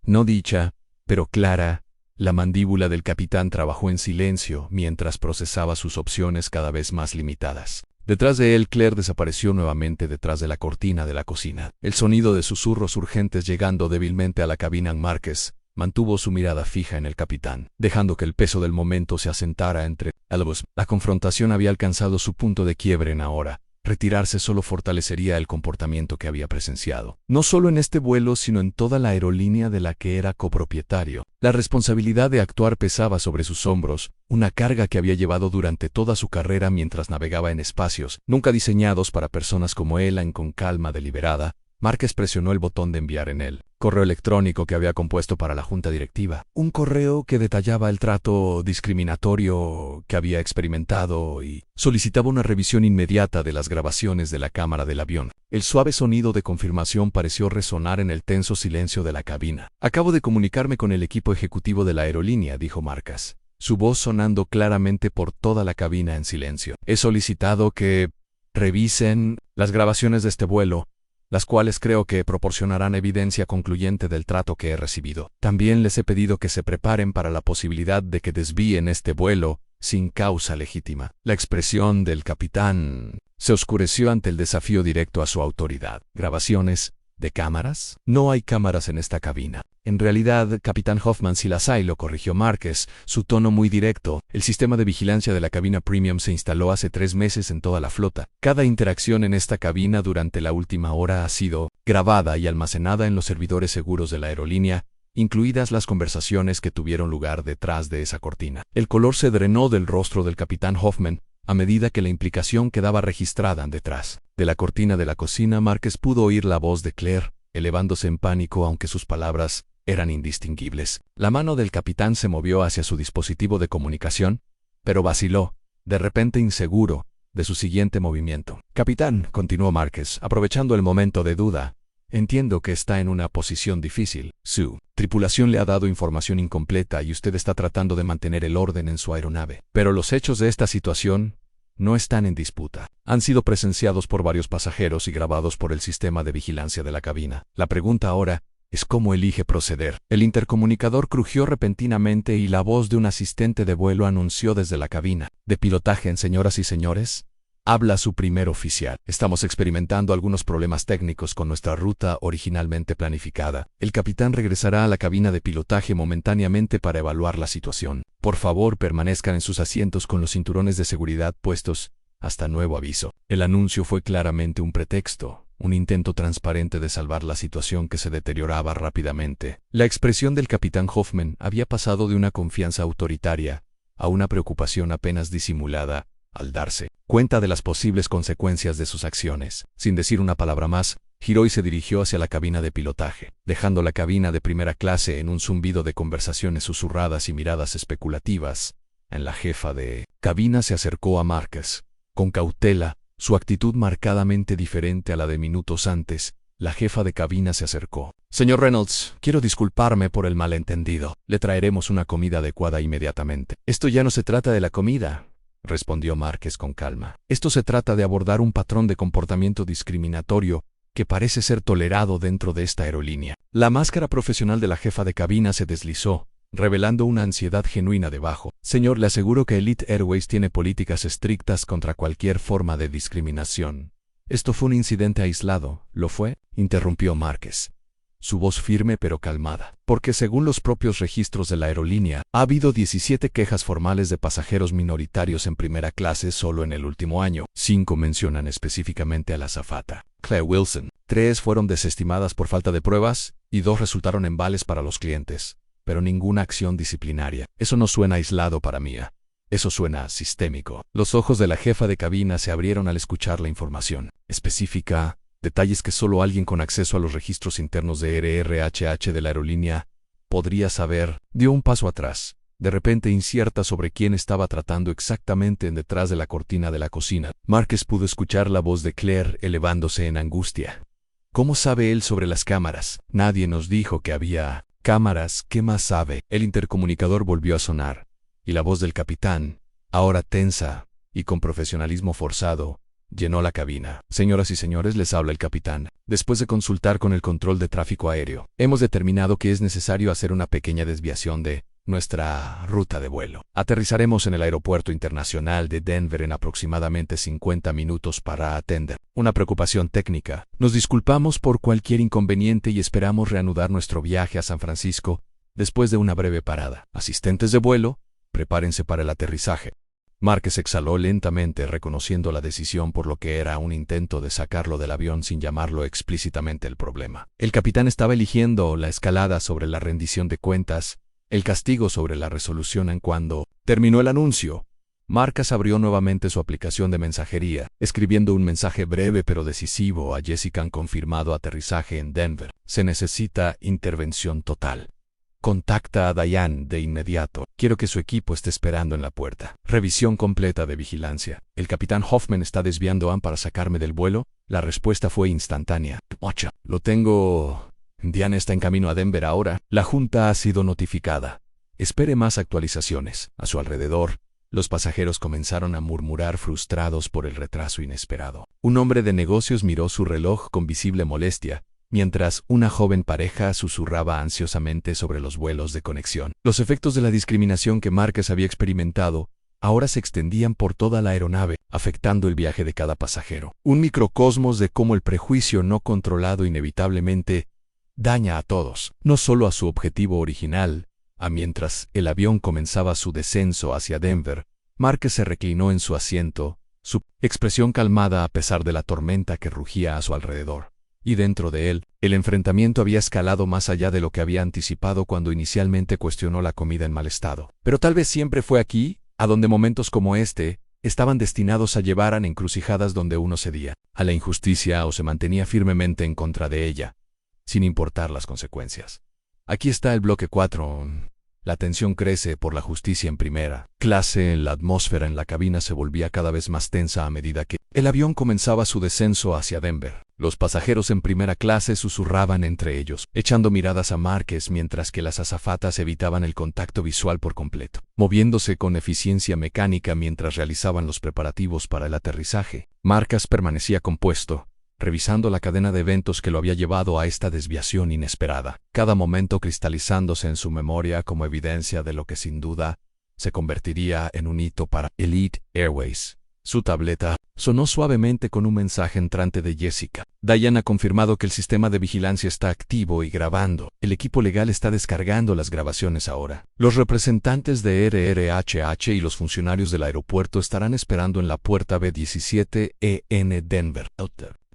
no dicha, pero clara. La mandíbula del capitán trabajó en silencio mientras procesaba sus opciones cada vez más limitadas. Detrás de él, Claire desapareció nuevamente detrás de la cortina de la cocina. El sonido de susurros urgentes llegando débilmente a la cabina. Márquez mantuvo su mirada fija en el capitán, dejando que el peso del momento se asentara entre ambos. La confrontación había alcanzado su punto de quiebre ahora. Retirarse solo fortalecería el comportamiento que había presenciado, no solo en este vuelo sino en toda la aerolínea de la que era copropietario. La responsabilidad de actuar pesaba sobre sus hombros, una carga que había llevado durante toda su carrera mientras navegaba en espacios nunca diseñados para personas como él. Con calma deliberada, Márquez presionó el botón de enviar en el correo electrónico que había compuesto para la junta directiva. Un correo que detallaba el trato discriminatorio que había experimentado y solicitaba una revisión inmediata de las grabaciones de la cámara del avión. El suave sonido de confirmación pareció resonar en el tenso silencio de la cabina. Acabo de comunicarme con el equipo ejecutivo de la aerolínea, dijo Márquez, su voz sonando claramente por toda la cabina en silencio. He solicitado que revisen las grabaciones de este vuelo, las cuales creo que proporcionarán evidencia concluyente del trato que he recibido. También les he pedido que se preparen para la posibilidad de que desvíen este vuelo sin causa legítima. La expresión del capitán se oscureció ante el desafío directo a su autoridad. ¿Grabaciones de cámaras? No hay cámaras en esta cabina. En realidad, capitán Hoffman, si las hay, lo corrigió Márquez, su tono muy directo. El sistema de vigilancia de la cabina premium se instaló hace 3 meses en toda la flota. Cada interacción en esta cabina durante la última hora ha sido grabada y almacenada en los servidores seguros de la aerolínea, incluidas las conversaciones que tuvieron lugar detrás de esa cortina. El color se drenó del rostro del capitán Hoffman a medida que la implicación quedaba registrada detrás de la cortina de la cocina. Márquez pudo oír la voz de Claire, elevándose en pánico aunque sus palabras eran indistinguibles. La mano del capitán se movió hacia su dispositivo de comunicación, pero vaciló, de repente inseguro, de su siguiente movimiento. Capitán, continuó Márquez, aprovechando el momento de duda, entiendo que está en una posición difícil. Su tripulación le ha dado información incompleta y usted está tratando de mantener el orden en su aeronave. Pero los hechos de esta situación no están en disputa. Han sido presenciados por varios pasajeros y grabados por el sistema de vigilancia de la cabina. La pregunta ahora es cómo elige proceder. El intercomunicador crujió repentinamente y la voz de un asistente de vuelo anunció desde la cabina de pilotaje: señoras y señores, habla su primer oficial. Estamos experimentando algunos problemas técnicos con nuestra ruta originalmente planificada. El capitán regresará a la cabina de pilotaje momentáneamente para evaluar la situación. Por favor, permanezcan en sus asientos con los cinturones de seguridad puestos hasta nuevo aviso. El anuncio fue claramente un pretexto, un intento transparente de salvar la situación que se deterioraba rápidamente. La expresión del capitán Hoffman había pasado de una confianza autoritaria a una preocupación apenas disimulada al darse cuenta de las posibles consecuencias de sus acciones. Sin decir una palabra más, giró y se dirigió hacia la cabina de pilotaje, dejando la cabina de primera clase en un zumbido de conversaciones susurradas y miradas especulativas. La jefa de cabina se acercó a Márquez con cautela, su actitud marcadamente diferente a la de minutos antes. La jefa de cabina se acercó. Señor Reynolds, quiero disculparme por el malentendido. Le traeremos una comida adecuada inmediatamente. Esto ya no se trata de la comida, respondió Márquez con calma. Esto se trata de abordar un patrón de comportamiento discriminatorio que parece ser tolerado dentro de esta aerolínea. La máscara profesional de la jefa de cabina se deslizó, revelando una ansiedad genuina debajo. Señor, le aseguro que Elite Airways tiene políticas estrictas contra cualquier forma de discriminación. Esto fue un incidente aislado, ¿lo fue?, interrumpió Márquez, su voz firme pero calmada. Porque según los propios registros de la aerolínea, ha habido 17 quejas formales de pasajeros minoritarios en primera clase solo en el último año. 5 mencionan específicamente a la azafata Claire Wilson. 3 fueron desestimadas por falta de pruebas y 2 resultaron en vales para los clientes, pero ninguna acción disciplinaria. Eso no suena aislado para mí. Eso suena sistémico. Los ojos de la jefa de cabina se abrieron al escuchar la información específica, detalles que solo alguien con acceso a los registros internos de RRHH de la aerolínea podría saber. Dio un paso atrás, de repente incierta sobre quién estaba tratando exactamente detrás de la cortina de la cocina. Márquez pudo escuchar la voz de Claire elevándose en angustia. ¿Cómo sabe él sobre las cámaras? Nadie nos dijo que había cámaras. ¿Qué más sabe? El intercomunicador volvió a sonar, y la voz del capitán, ahora tensa y con profesionalismo forzado, llenó la cabina. Señoras y señores, les habla el capitán. Después de consultar con el control de tráfico aéreo, hemos determinado que es necesario hacer una pequeña desviación de nuestra ruta de vuelo. Aterrizaremos en el aeropuerto internacional de Denver en aproximadamente 50 minutos para atender una preocupación técnica. Nos disculpamos por cualquier inconveniente y esperamos reanudar nuestro viaje a San Francisco después de una breve parada. Asistentes de vuelo, prepárense para el aterrizaje. Márquez exhaló lentamente, reconociendo la decisión por lo que era un intento de sacarlo del avión sin llamarlo explícitamente el problema. El capitán estaba eligiendo la escalada sobre la rendición de cuentas, el castigo sobre la resolución. En cuando terminó el anuncio, Márquez abrió nuevamente su aplicación de mensajería, escribiendo un mensaje breve pero decisivo a Jessica: han confirmado aterrizaje en Denver. Se necesita intervención total. Contacta a Diane de inmediato. Quiero que su equipo esté esperando en la puerta. Revisión completa de vigilancia. ¿El capitán Hoffman está desviando para sacarme del vuelo? La respuesta fue instantánea. Mocha. Lo tengo. Diane está en camino a Denver ahora. La junta ha sido notificada. Espere más actualizaciones. A su alrededor, los pasajeros comenzaron a murmurar, frustrados por el retraso inesperado. Un hombre de negocios miró su reloj con visible molestia, mientras una joven pareja susurraba ansiosamente sobre los vuelos de conexión. Los efectos de la discriminación que Márquez había experimentado ahora se extendían por toda la aeronave, afectando el viaje de cada pasajero. Un microcosmos de cómo el prejuicio no controlado inevitablemente daña a todos, no solo a su objetivo original. Mientras el avión comenzaba su descenso hacia Denver, Márquez se reclinó en su asiento, su expresión calmada a pesar de la tormenta que rugía a su alrededor. Y dentro de él, el enfrentamiento había escalado más allá de lo que había anticipado cuando inicialmente cuestionó la comida en mal estado. Pero tal vez siempre fue aquí, a donde momentos como este estaban destinados a llevar a encrucijadas donde uno cedía a la injusticia o se mantenía firmemente en contra de ella, sin importar las consecuencias. Aquí está el bloque 4. La tensión crece por la justicia en primera clase. La atmósfera en la cabina se volvía cada vez más tensa a medida que el avión comenzaba su descenso hacia Denver. Los pasajeros en primera clase susurraban entre ellos, echando miradas a Márquez mientras que las azafatas evitaban el contacto visual por completo, moviéndose con eficiencia mecánica mientras realizaban los preparativos para el aterrizaje. Márquez permanecía compuesto, revisando la cadena de eventos que lo había llevado a esta desviación inesperada, cada momento cristalizándose en su memoria como evidencia de lo que sin duda se convertiría en un hito para Elite Airways. Su tableta sonó suavemente con un mensaje entrante de Jessica. Diane ha confirmado que el sistema de vigilancia está activo y grabando. El equipo legal está descargando las grabaciones ahora. Los representantes de RRHH y los funcionarios del aeropuerto estarán esperando en la puerta B17 en Denver.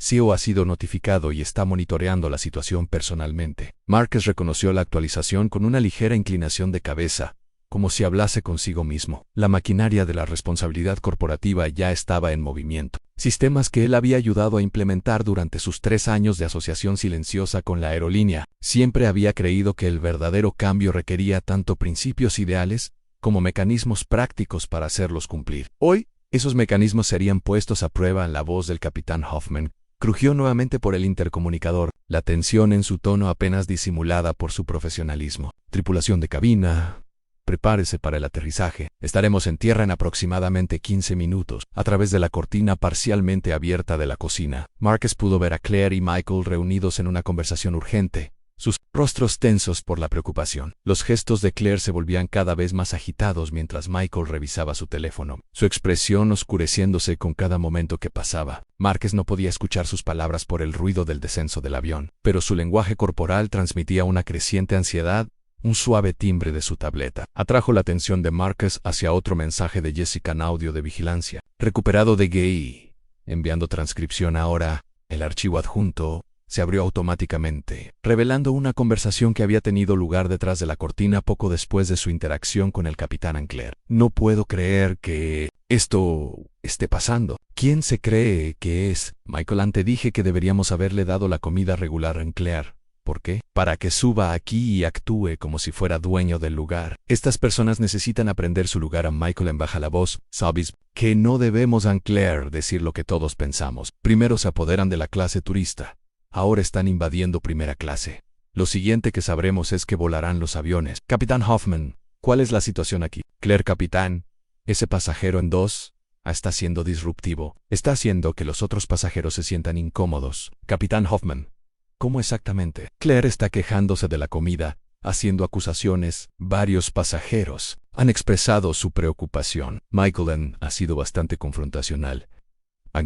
CEO ha sido notificado y está monitoreando la situación personalmente. Márquez reconoció la actualización con una ligera inclinación de cabeza, como si hablase consigo mismo. La maquinaria de la responsabilidad corporativa ya estaba en movimiento. Sistemas que él había ayudado a implementar durante sus 3 años de asociación silenciosa con la aerolínea. Siempre había creído que el verdadero cambio requería tanto principios ideales como mecanismos prácticos para hacerlos cumplir. Hoy, esos mecanismos serían puestos a prueba. En la voz del capitán Hoffman crujió nuevamente por el intercomunicador, la tensión en su tono apenas disimulada por su profesionalismo. Tripulación de cabina, prepárese para el aterrizaje. Estaremos en tierra en aproximadamente 15 minutos. A través de la cortina parcialmente abierta de la cocina, Márquez pudo ver a Claire y Michael reunidos en una conversación urgente, sus rostros tensos por la preocupación. Los gestos de Claire se volvían cada vez más agitados mientras Michael revisaba su teléfono, su expresión oscureciéndose con cada momento que pasaba. Márquez no podía escuchar sus palabras por el ruido del descenso del avión, pero su lenguaje corporal transmitía una creciente ansiedad. Un suave timbre de su tableta atrajo la atención de Márquez hacia otro mensaje de Jessica en audio de vigilancia. Recuperado de Gay. Enviando transcripción ahora. El archivo adjunto se abrió automáticamente, revelando una conversación que había tenido lugar detrás de la cortina poco después de su interacción con el capitán Anclair. No puedo creer que esto esté pasando. ¿Quién se cree que es? Michael, antes dije que deberíamos haberle dado la comida regular a Anclair. ¿Por qué? Para que suba aquí y actúe como si fuera dueño del lugar. Estas personas necesitan aprender su lugar. A Michael en baja la voz. ¿Sabes que no debemos, Anclair, decir lo que todos pensamos? Primero se apoderan de la clase turista. Ahora están invadiendo primera clase. Lo siguiente que sabremos es que volarán los aviones. Capitán Hoffman, ¿cuál es la situación aquí? Claire, capitán, ese pasajero en 2 está siendo disruptivo. Está haciendo que los otros pasajeros se sientan incómodos. Capitán Hoffman, ¿cómo exactamente? Claire está quejándose de la comida, haciendo acusaciones. Varios pasajeros han expresado su preocupación. Michael ha sido bastante confrontacional.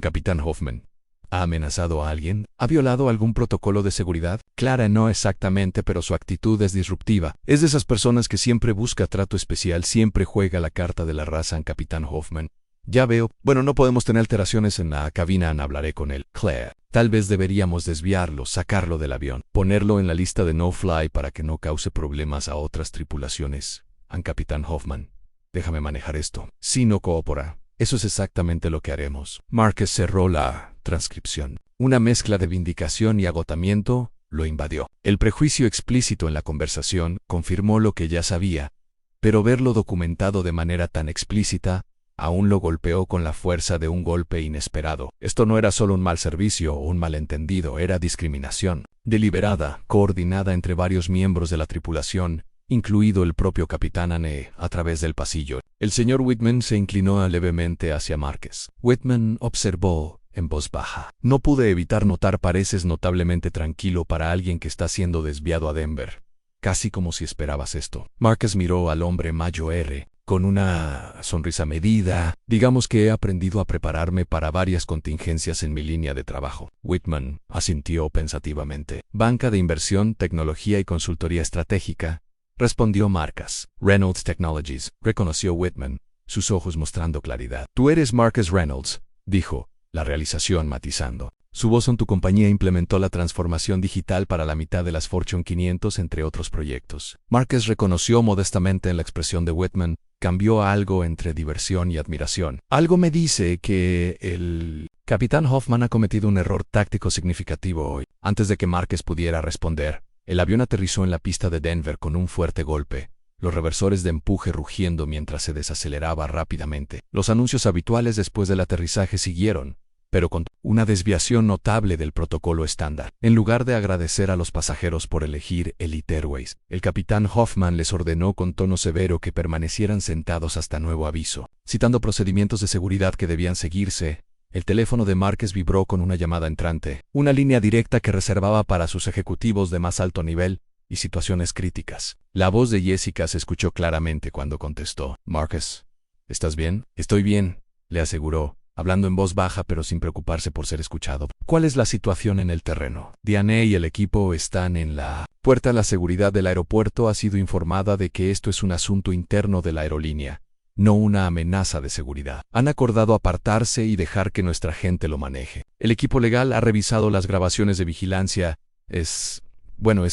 Capitán Hoffman, ¿ha amenazado a alguien? ¿Ha violado algún protocolo de seguridad? Clara, no exactamente, pero su actitud es disruptiva. Es de esas personas que siempre busca trato especial, siempre juega la carta de la raza. Capitán Hoffman, ya veo. Bueno, no podemos tener alteraciones en la cabina. Hablaré con él. Claire, tal vez deberíamos desviarlo, sacarlo del avión, ponerlo en la lista de no-fly para que no cause problemas a otras tripulaciones. Capitán Hoffman, déjame manejar esto. Si no coopera, eso es exactamente lo que haremos. Marcus cerró la transcripción. Una mezcla de vindicación y agotamiento lo invadió. El prejuicio explícito en la conversación confirmó lo que ya sabía, pero verlo documentado de manera tan explícita aún lo golpeó con la fuerza de un golpe inesperado. Esto no era solo un mal servicio o un malentendido, era discriminación deliberada, coordinada entre varios miembros de la tripulación, incluido el propio capitán Anne, a través del pasillo. El señor Whitman se inclinó levemente hacia Marcus. Whitman observó en voz baja. No pude evitar notar pareces notablemente tranquilo para alguien que está siendo desviado a Denver. Casi como si esperabas esto. Marcus miró al hombre mayor con una sonrisa medida. Digamos que he aprendido a prepararme para varias contingencias en mi línea de trabajo. Whitman asintió pensativamente. Banca de inversión, tecnología y consultoría estratégica, respondió Marcus. Reynolds Technologies, reconoció Whitman, sus ojos mostrando claridad. Tú eres Marcus Reynolds, dijo, la realización matizando. Su voz en tu compañía implementó la transformación digital para la mitad de las Fortune 500, entre otros proyectos. Marcus reconoció modestamente en la expresión de Whitman, cambió a algo entre diversión y admiración. Algo me dice que el capitán Hoffman ha cometido un error táctico significativo hoy. Antes de que Marcus pudiera responder, el avión aterrizó en la pista de Denver con un fuerte golpe, los reversores de empuje rugiendo mientras se desaceleraba rápidamente. Los anuncios habituales después del aterrizaje siguieron, pero con una desviación notable del protocolo estándar. En lugar de agradecer a los pasajeros por elegir Elite Airways, el capitán Hoffman les ordenó con tono severo que permanecieran sentados hasta nuevo aviso. Citando procedimientos de seguridad que debían seguirse, el teléfono de Marcus vibró con una llamada entrante, una línea directa que reservaba para sus ejecutivos de más alto nivel y situaciones críticas. La voz de Jessica se escuchó claramente cuando contestó. Marcus, ¿estás bien? Estoy bien, le aseguró, hablando en voz baja pero sin preocuparse por ser escuchado. ¿Cuál es la situación en el terreno? Diane y el equipo están en la puerta. La seguridad del aeropuerto ha sido informada de que esto es un asunto interno de la aerolínea, no una amenaza de seguridad. Han acordado apartarse y dejar que nuestra gente lo maneje. El equipo legal ha revisado las grabaciones de vigilancia. Es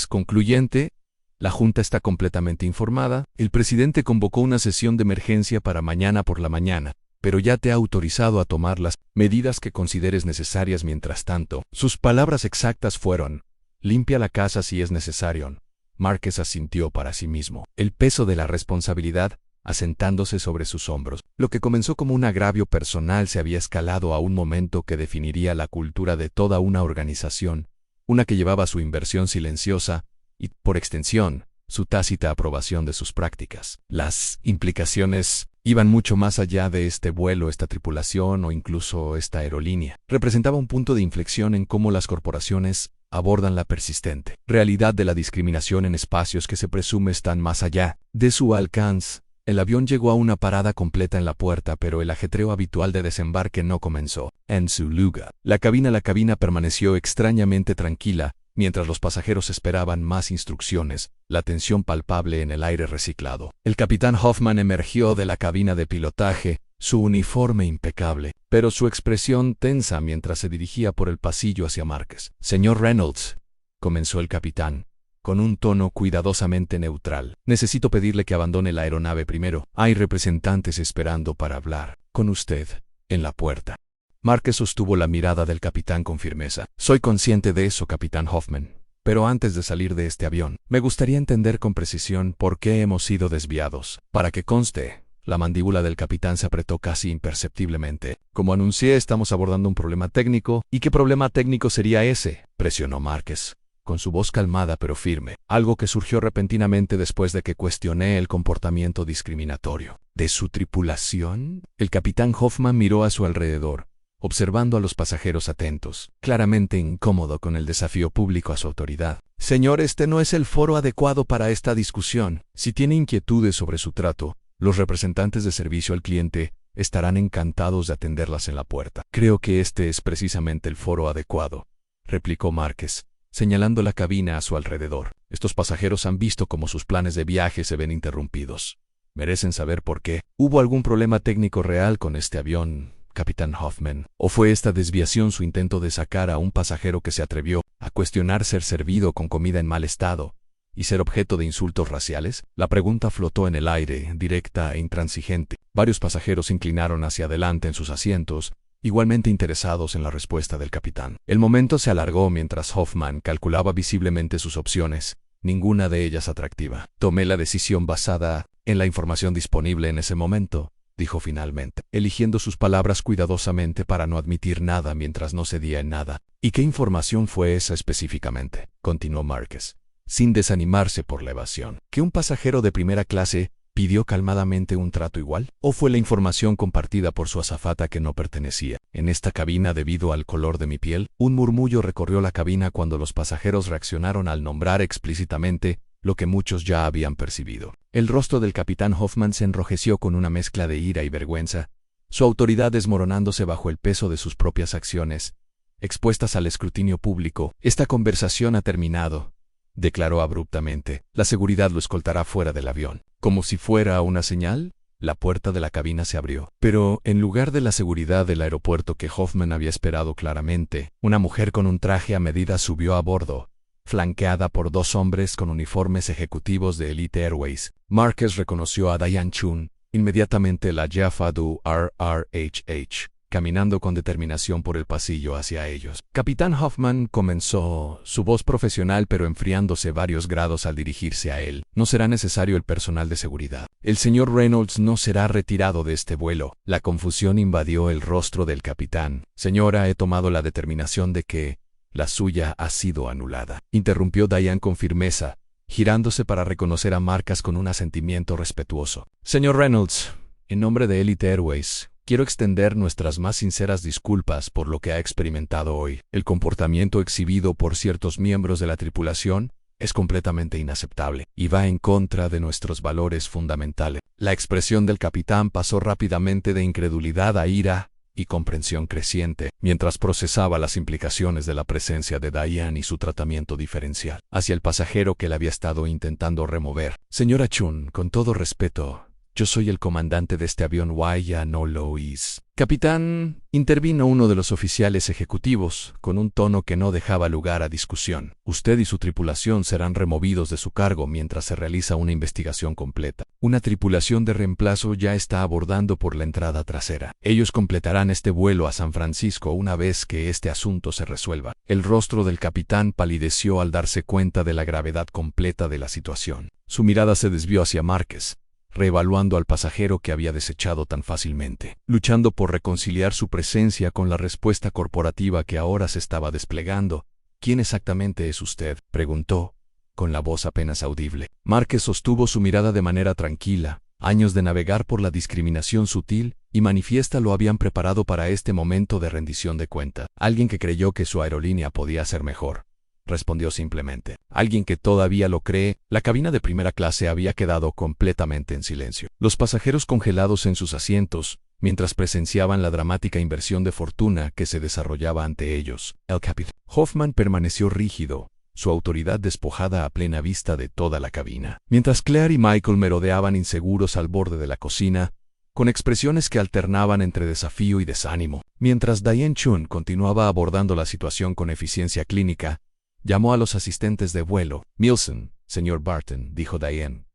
concluyente. La Junta está completamente informada. El presidente convocó una sesión de emergencia para mañana por la mañana, pero ya te ha autorizado a tomar las medidas que consideres necesarias mientras tanto. Sus palabras exactas fueron: limpia la casa si es necesario. Marcus asintió para sí mismo. El peso de la responsabilidad asentándose sobre sus hombros. Lo que comenzó como un agravio personal se había escalado a un momento que definiría la cultura de toda una organización, una que llevaba su inversión silenciosa y, por extensión, su tácita aprobación de sus prácticas. Las implicaciones iban mucho más allá de este vuelo, esta tripulación o incluso esta aerolínea. Representaba un punto de inflexión en cómo las corporaciones abordan la persistente realidad de la discriminación en espacios que se presume están más allá de su alcance. El avión llegó a una parada completa en la puerta, pero el ajetreo habitual de desembarque no comenzó. En su lugar, la cabina permaneció extrañamente tranquila, mientras los pasajeros esperaban más instrucciones, la tensión palpable en el aire reciclado. El capitán Hoffman emergió de la cabina de pilotaje, su uniforme impecable, pero su expresión tensa mientras se dirigía por el pasillo hacia Marcus. Señor Reynolds, comenzó el capitán, con un tono cuidadosamente neutral. Necesito pedirle que abandone la aeronave primero. Hay representantes esperando para hablar con usted en la puerta. Marcus sostuvo la mirada del capitán con firmeza. Soy consciente de eso, capitán Hoffman. Pero antes de salir de este avión, me gustaría entender con precisión por qué hemos sido desviados. Para que conste, La mandíbula del capitán se apretó casi imperceptiblemente. Como anuncié, estamos abordando un problema técnico. ¿Y qué problema técnico sería ese?, presionó Márquez, con su voz calmada pero firme, algo que surgió repentinamente después de que cuestioné el comportamiento discriminatorio de su tripulación. El capitán Hoffman miró a su alrededor, observando a los pasajeros atentos, claramente incómodo con el desafío público a su autoridad. Señor, este no es el foro adecuado para esta discusión. Si tiene inquietudes sobre su trato, los representantes de servicio al cliente estarán encantados de atenderlas en la puerta. Creo que este es precisamente el foro adecuado, replicó Márquez, señalando la cabina a su alrededor. Estos pasajeros han visto cómo sus planes de viaje se ven interrumpidos. Merecen saber por qué. ¿Hubo algún problema técnico real con este avión, capitán Hoffman? ¿O fue esta desviación su intento de sacar a un pasajero que se atrevió a cuestionar ser servido con comida en mal estado y ser objeto de insultos raciales? La pregunta flotó en el aire, directa e intransigente. Varios pasajeros se inclinaron hacia adelante en sus asientos, igualmente interesados en la respuesta del capitán. El momento se alargó mientras Hoffman calculaba visiblemente sus opciones, ninguna de ellas atractiva. Tomé la decisión basada en la información disponible en ese momento, dijo finalmente, eligiendo sus palabras cuidadosamente para no admitir nada mientras no cedía en nada. ¿Y qué información fue esa específicamente?, continuó Márquez, sin desanimarse por la evasión. ¿Que un pasajero de primera clase pidió calmadamente un trato igual? ¿O fue la información compartida por su azafata que no pertenecía en esta cabina debido al color de mi piel? Un murmullo recorrió la cabina cuando los pasajeros reaccionaron al nombrar explícitamente lo que muchos ya habían percibido. El rostro del capitán Hoffman se enrojeció con una mezcla de ira y vergüenza, su autoridad desmoronándose bajo el peso de sus propias acciones, expuestas al escrutinio público. Esta conversación ha terminado, declaró abruptamente. La seguridad lo escoltará fuera del avión. Como si fuera una señal, la puerta de la cabina se abrió. Pero, en lugar de la seguridad del aeropuerto que Hoffman había esperado claramente, una mujer con un traje a medida subió a bordo, flanqueada por dos hombres con uniformes ejecutivos de Elite Airways. Márquez reconoció a Diane Chun, inmediatamente la jefa du RRHH, caminando con determinación por el pasillo hacia ellos. Capitán Hoffman comenzó, su voz profesional pero enfriándose varios grados al dirigirse a él. No será necesario el personal de seguridad. El señor Reynolds no será retirado de este vuelo. La confusión invadió el rostro del capitán. Señora, he tomado la determinación de que la suya ha sido anulada, interrumpió Diane con firmeza, girándose para reconocer a Márquez con un asentimiento respetuoso. Señor Reynolds, en nombre de Elite Airways, quiero extender nuestras más sinceras disculpas por lo que ha experimentado hoy. El comportamiento exhibido por ciertos miembros de la tripulación es completamente inaceptable y va en contra de nuestros valores fundamentales. La expresión del capitán pasó rápidamente de incredulidad a ira y comprensión creciente, mientras procesaba las implicaciones de la presencia de Diane y su tratamiento diferencial hacia el pasajero que le había estado intentando remover. Señora Chun, con todo respeto, yo soy el comandante de este avión. Why ya no lo is. Capitán, intervino uno de los oficiales ejecutivos, con un tono que no dejaba lugar a discusión. Usted y su tripulación serán removidos de su cargo mientras se realiza una investigación completa. Una tripulación de reemplazo ya está abordando por la entrada trasera. Ellos completarán este vuelo a San Francisco una vez que este asunto se resuelva. El rostro del capitán palideció al darse cuenta de la gravedad completa de la situación. Su mirada se desvió hacia Márquez, reevaluando al pasajero que había desechado tan fácilmente, luchando por reconciliar su presencia con la respuesta corporativa que ahora se estaba desplegando. ¿Quién exactamente es usted?, preguntó, con la voz apenas audible. Márquez sostuvo su mirada de manera tranquila. Años de navegar por la discriminación sutil y manifiesta lo habían preparado para este momento de rendición de cuenta. Alguien que creyó que su aerolínea podía ser mejor, respondió simplemente. Alguien que todavía lo cree. La cabina de primera clase había quedado completamente en silencio. Los pasajeros congelados en sus asientos, mientras presenciaban la dramática inversión de fortuna que se desarrollaba ante ellos. El capitán Hoffman permaneció rígido, su autoridad despojada a plena vista de toda la cabina. Mientras Claire y Michael merodeaban inseguros al borde de la cocina, con expresiones que alternaban entre desafío y desánimo. Mientras Diane Chun continuaba abordando la situación con eficiencia clínica, llamó a los asistentes de vuelo. Milson, señor Barton, dijo Diane,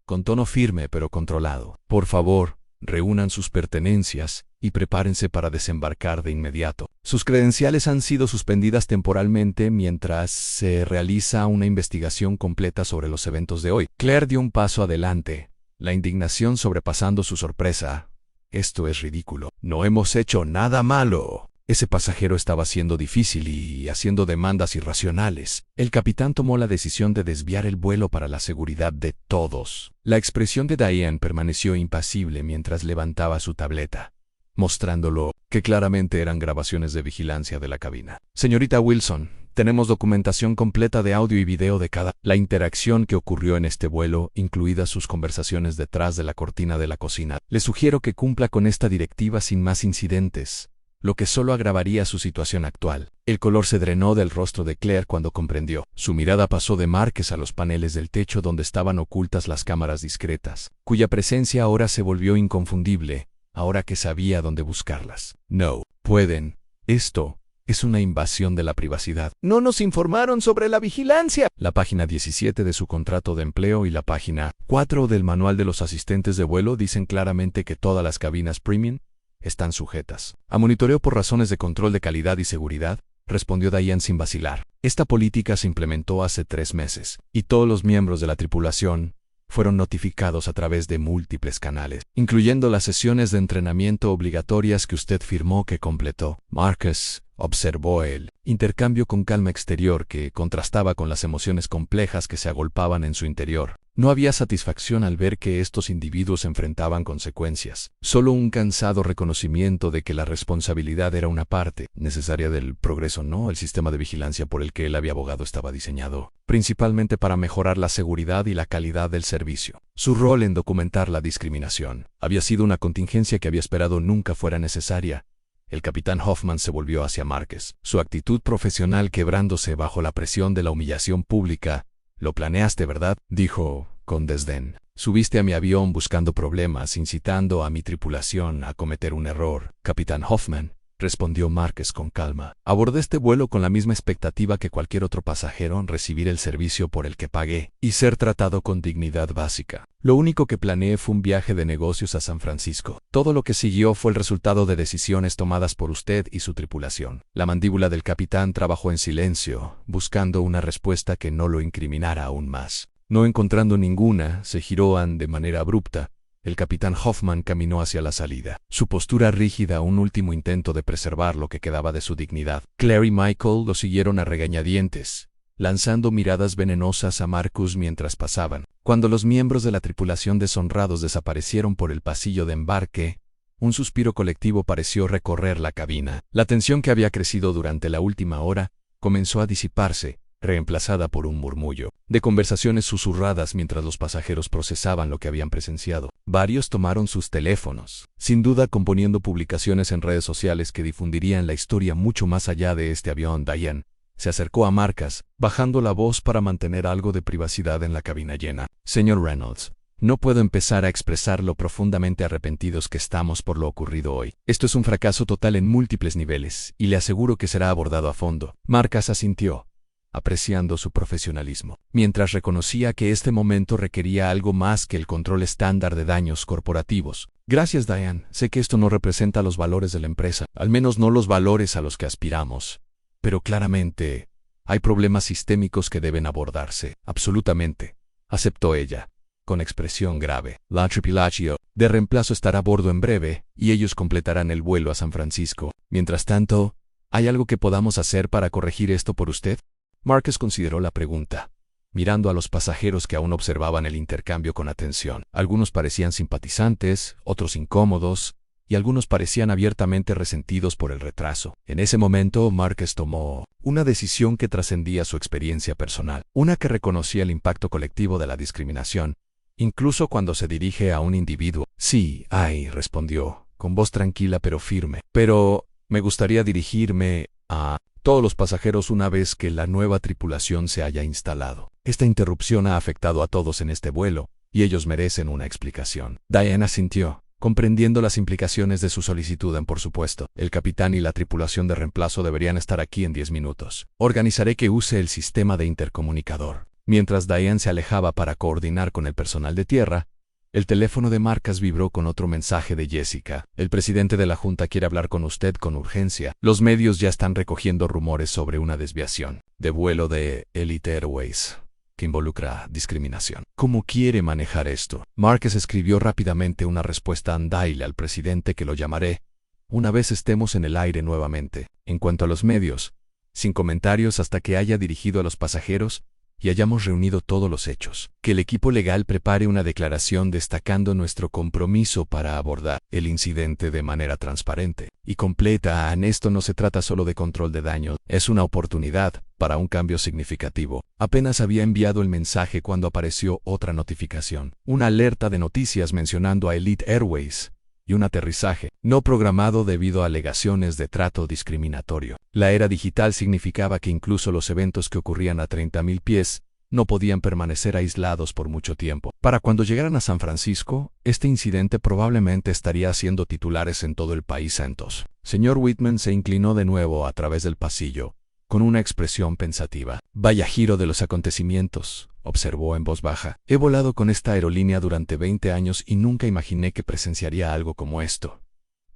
con tono firme pero controlado. Por favor, reúnan sus pertenencias y prepárense para desembarcar de inmediato. Sus credenciales han sido suspendidas temporalmente mientras se realiza una investigación completa sobre los eventos de hoy. Claire dio un paso adelante, la indignación sobrepasando su sorpresa. Esto es ridículo. No hemos hecho nada malo. Ese pasajero estaba siendo difícil y haciendo demandas irracionales. El capitán tomó la decisión de desviar el vuelo para la seguridad de todos. La expresión de Diane permaneció impasible mientras levantaba su tableta, mostrándolo que claramente eran grabaciones de vigilancia de la cabina. Señorita Wilson, tenemos documentación completa de audio y video de la interacción que ocurrió en este vuelo, incluidas sus conversaciones detrás de la cortina de la cocina. Le sugiero que cumpla con esta directiva sin más incidentes, lo que solo agravaría su situación actual. El color se drenó del rostro de Claire cuando comprendió. Su mirada pasó de Marcus a los paneles del techo donde estaban ocultas las cámaras discretas, cuya presencia ahora se volvió inconfundible, ahora que sabía dónde buscarlas. No pueden. Esto es una invasión de la privacidad. No nos informaron sobre la vigilancia. La página 17 de su contrato de empleo y la página 4 del manual de los asistentes de vuelo dicen claramente que todas las cabinas premium están sujetas a monitoreo por razones de control de calidad y seguridad, respondió Diane sin vacilar. Esta política se implementó hace 3 meses, y todos los miembros de la tripulación fueron notificados a través de múltiples canales, incluyendo las sesiones de entrenamiento obligatorias que usted firmó que completó. Marcus observó el intercambio con calma exterior que contrastaba con las emociones complejas que se agolpaban en su interior. No había satisfacción al ver que estos individuos enfrentaban consecuencias, solo un cansado reconocimiento de que la responsabilidad era una parte necesaria del progreso, no el sistema de vigilancia por el que él había abogado estaba diseñado, principalmente para mejorar la seguridad y la calidad del servicio. Su rol en documentar la discriminación había sido una contingencia que había esperado nunca fuera necesaria. El capitán Hoffman se volvió hacia Marcus, su actitud profesional quebrándose bajo la presión de la humillación pública. «Lo planeaste, ¿verdad?», dijo, con desdén. «Subiste a mi avión buscando problemas, incitando a mi tripulación a cometer un error, capitán Hoffman», respondió Marcus con calma. «Abordé este vuelo con la misma expectativa que cualquier otro pasajero, recibir el servicio por el que pagué y ser tratado con dignidad básica. Lo único que planeé fue un viaje de negocios a San Francisco. Todo lo que siguió fue el resultado de decisiones tomadas por usted y su tripulación». La mandíbula del capitán trabajó en silencio, buscando una respuesta que no lo incriminara aún más. No encontrando ninguna, se giró de manera abrupta. El capitán Hoffman caminó hacia la salida, su postura rígida, un último intento de preservar lo que quedaba de su dignidad. Claire y Michael lo siguieron a regañadientes, lanzando miradas venenosas a Marcus mientras pasaban. Cuando los miembros de la tripulación deshonrados desaparecieron por el pasillo de embarque, un suspiro colectivo pareció recorrer la cabina. La tensión que había crecido durante la última hora comenzó a disiparse, reemplazada por un murmullo de conversaciones susurradas mientras los pasajeros procesaban lo que habían presenciado. Varios tomaron sus teléfonos, sin duda componiendo publicaciones en redes sociales que difundirían la historia mucho más allá de este avión. Diane se acercó a Marcus, bajando la voz para mantener algo de privacidad en la cabina llena. «Señor Reynolds, no puedo empezar a expresar lo profundamente arrepentidos que estamos por lo ocurrido hoy. Esto es un fracaso total en múltiples niveles, y le aseguro que será abordado a fondo». Marcus asintió, apreciando su profesionalismo, mientras reconocía que este momento requería algo más que el control estándar de daños corporativos. «Gracias, Diane. Sé que esto no representa los valores de la empresa, al menos no los valores a los que aspiramos. Pero claramente, hay problemas sistémicos que deben abordarse». «Absolutamente», aceptó ella, con expresión grave. «La tripulación de reemplazo estará a bordo en breve, y ellos completarán el vuelo a San Francisco. Mientras tanto, ¿hay algo que podamos hacer para corregir esto por usted?». Marcus consideró la pregunta, mirando a los pasajeros que aún observaban el intercambio con atención. Algunos parecían simpatizantes, otros incómodos, y algunos parecían abiertamente resentidos por el retraso. En ese momento, Marcus tomó una decisión que trascendía su experiencia personal, una que reconocía el impacto colectivo de la discriminación, incluso cuando se dirige a un individuo. «Sí, respondió, con voz tranquila pero firme. «Pero me gustaría dirigirme a todos los pasajeros una vez que la nueva tripulación se haya instalado. Esta interrupción ha afectado a todos en este vuelo, y ellos merecen una explicación». Diane asintió, comprendiendo las implicaciones de su solicitud. «Por supuesto, el capitán y la tripulación de reemplazo deberían estar aquí en 10 minutos. Organizaré que use el sistema de intercomunicador». Mientras Diane se alejaba para coordinar con el personal de tierra, el teléfono de Marcus vibró con otro mensaje de Jessica. «El presidente de la Junta quiere hablar con usted con urgencia. Los medios ya están recogiendo rumores sobre una desviación de vuelo de Elite Airways». que involucra discriminación. ¿Cómo quiere manejar esto? Marques escribió rápidamente una respuesta a Andaile al presidente que lo llamaré una vez estemos en el aire nuevamente. En cuanto a los medios, sin comentarios hasta que haya dirigido a los pasajeros y hayamos reunido todos los hechos. Que el equipo legal prepare una declaración destacando nuestro compromiso para abordar el incidente de manera transparente y completa. En esto no se trata solo de control de daños, es una oportunidad para un cambio significativo. Apenas había enviado el mensaje cuando apareció otra notificación. Una alerta de noticias mencionando a Elite Airways y un aterrizaje no programado debido a alegaciones de trato discriminatorio. La era digital significaba que incluso los eventos que ocurrían a 30.000 pies no podían permanecer aislados por mucho tiempo. Para cuando llegaran a San Francisco, este incidente probablemente estaría haciendo titulares en todo el país. Entonces, señor Whitman se inclinó de nuevo a través del pasillo, con una expresión pensativa. Vaya giro de los acontecimientos, observó en voz baja. He volado con esta aerolínea durante 20 años y nunca imaginé que presenciaría algo como esto.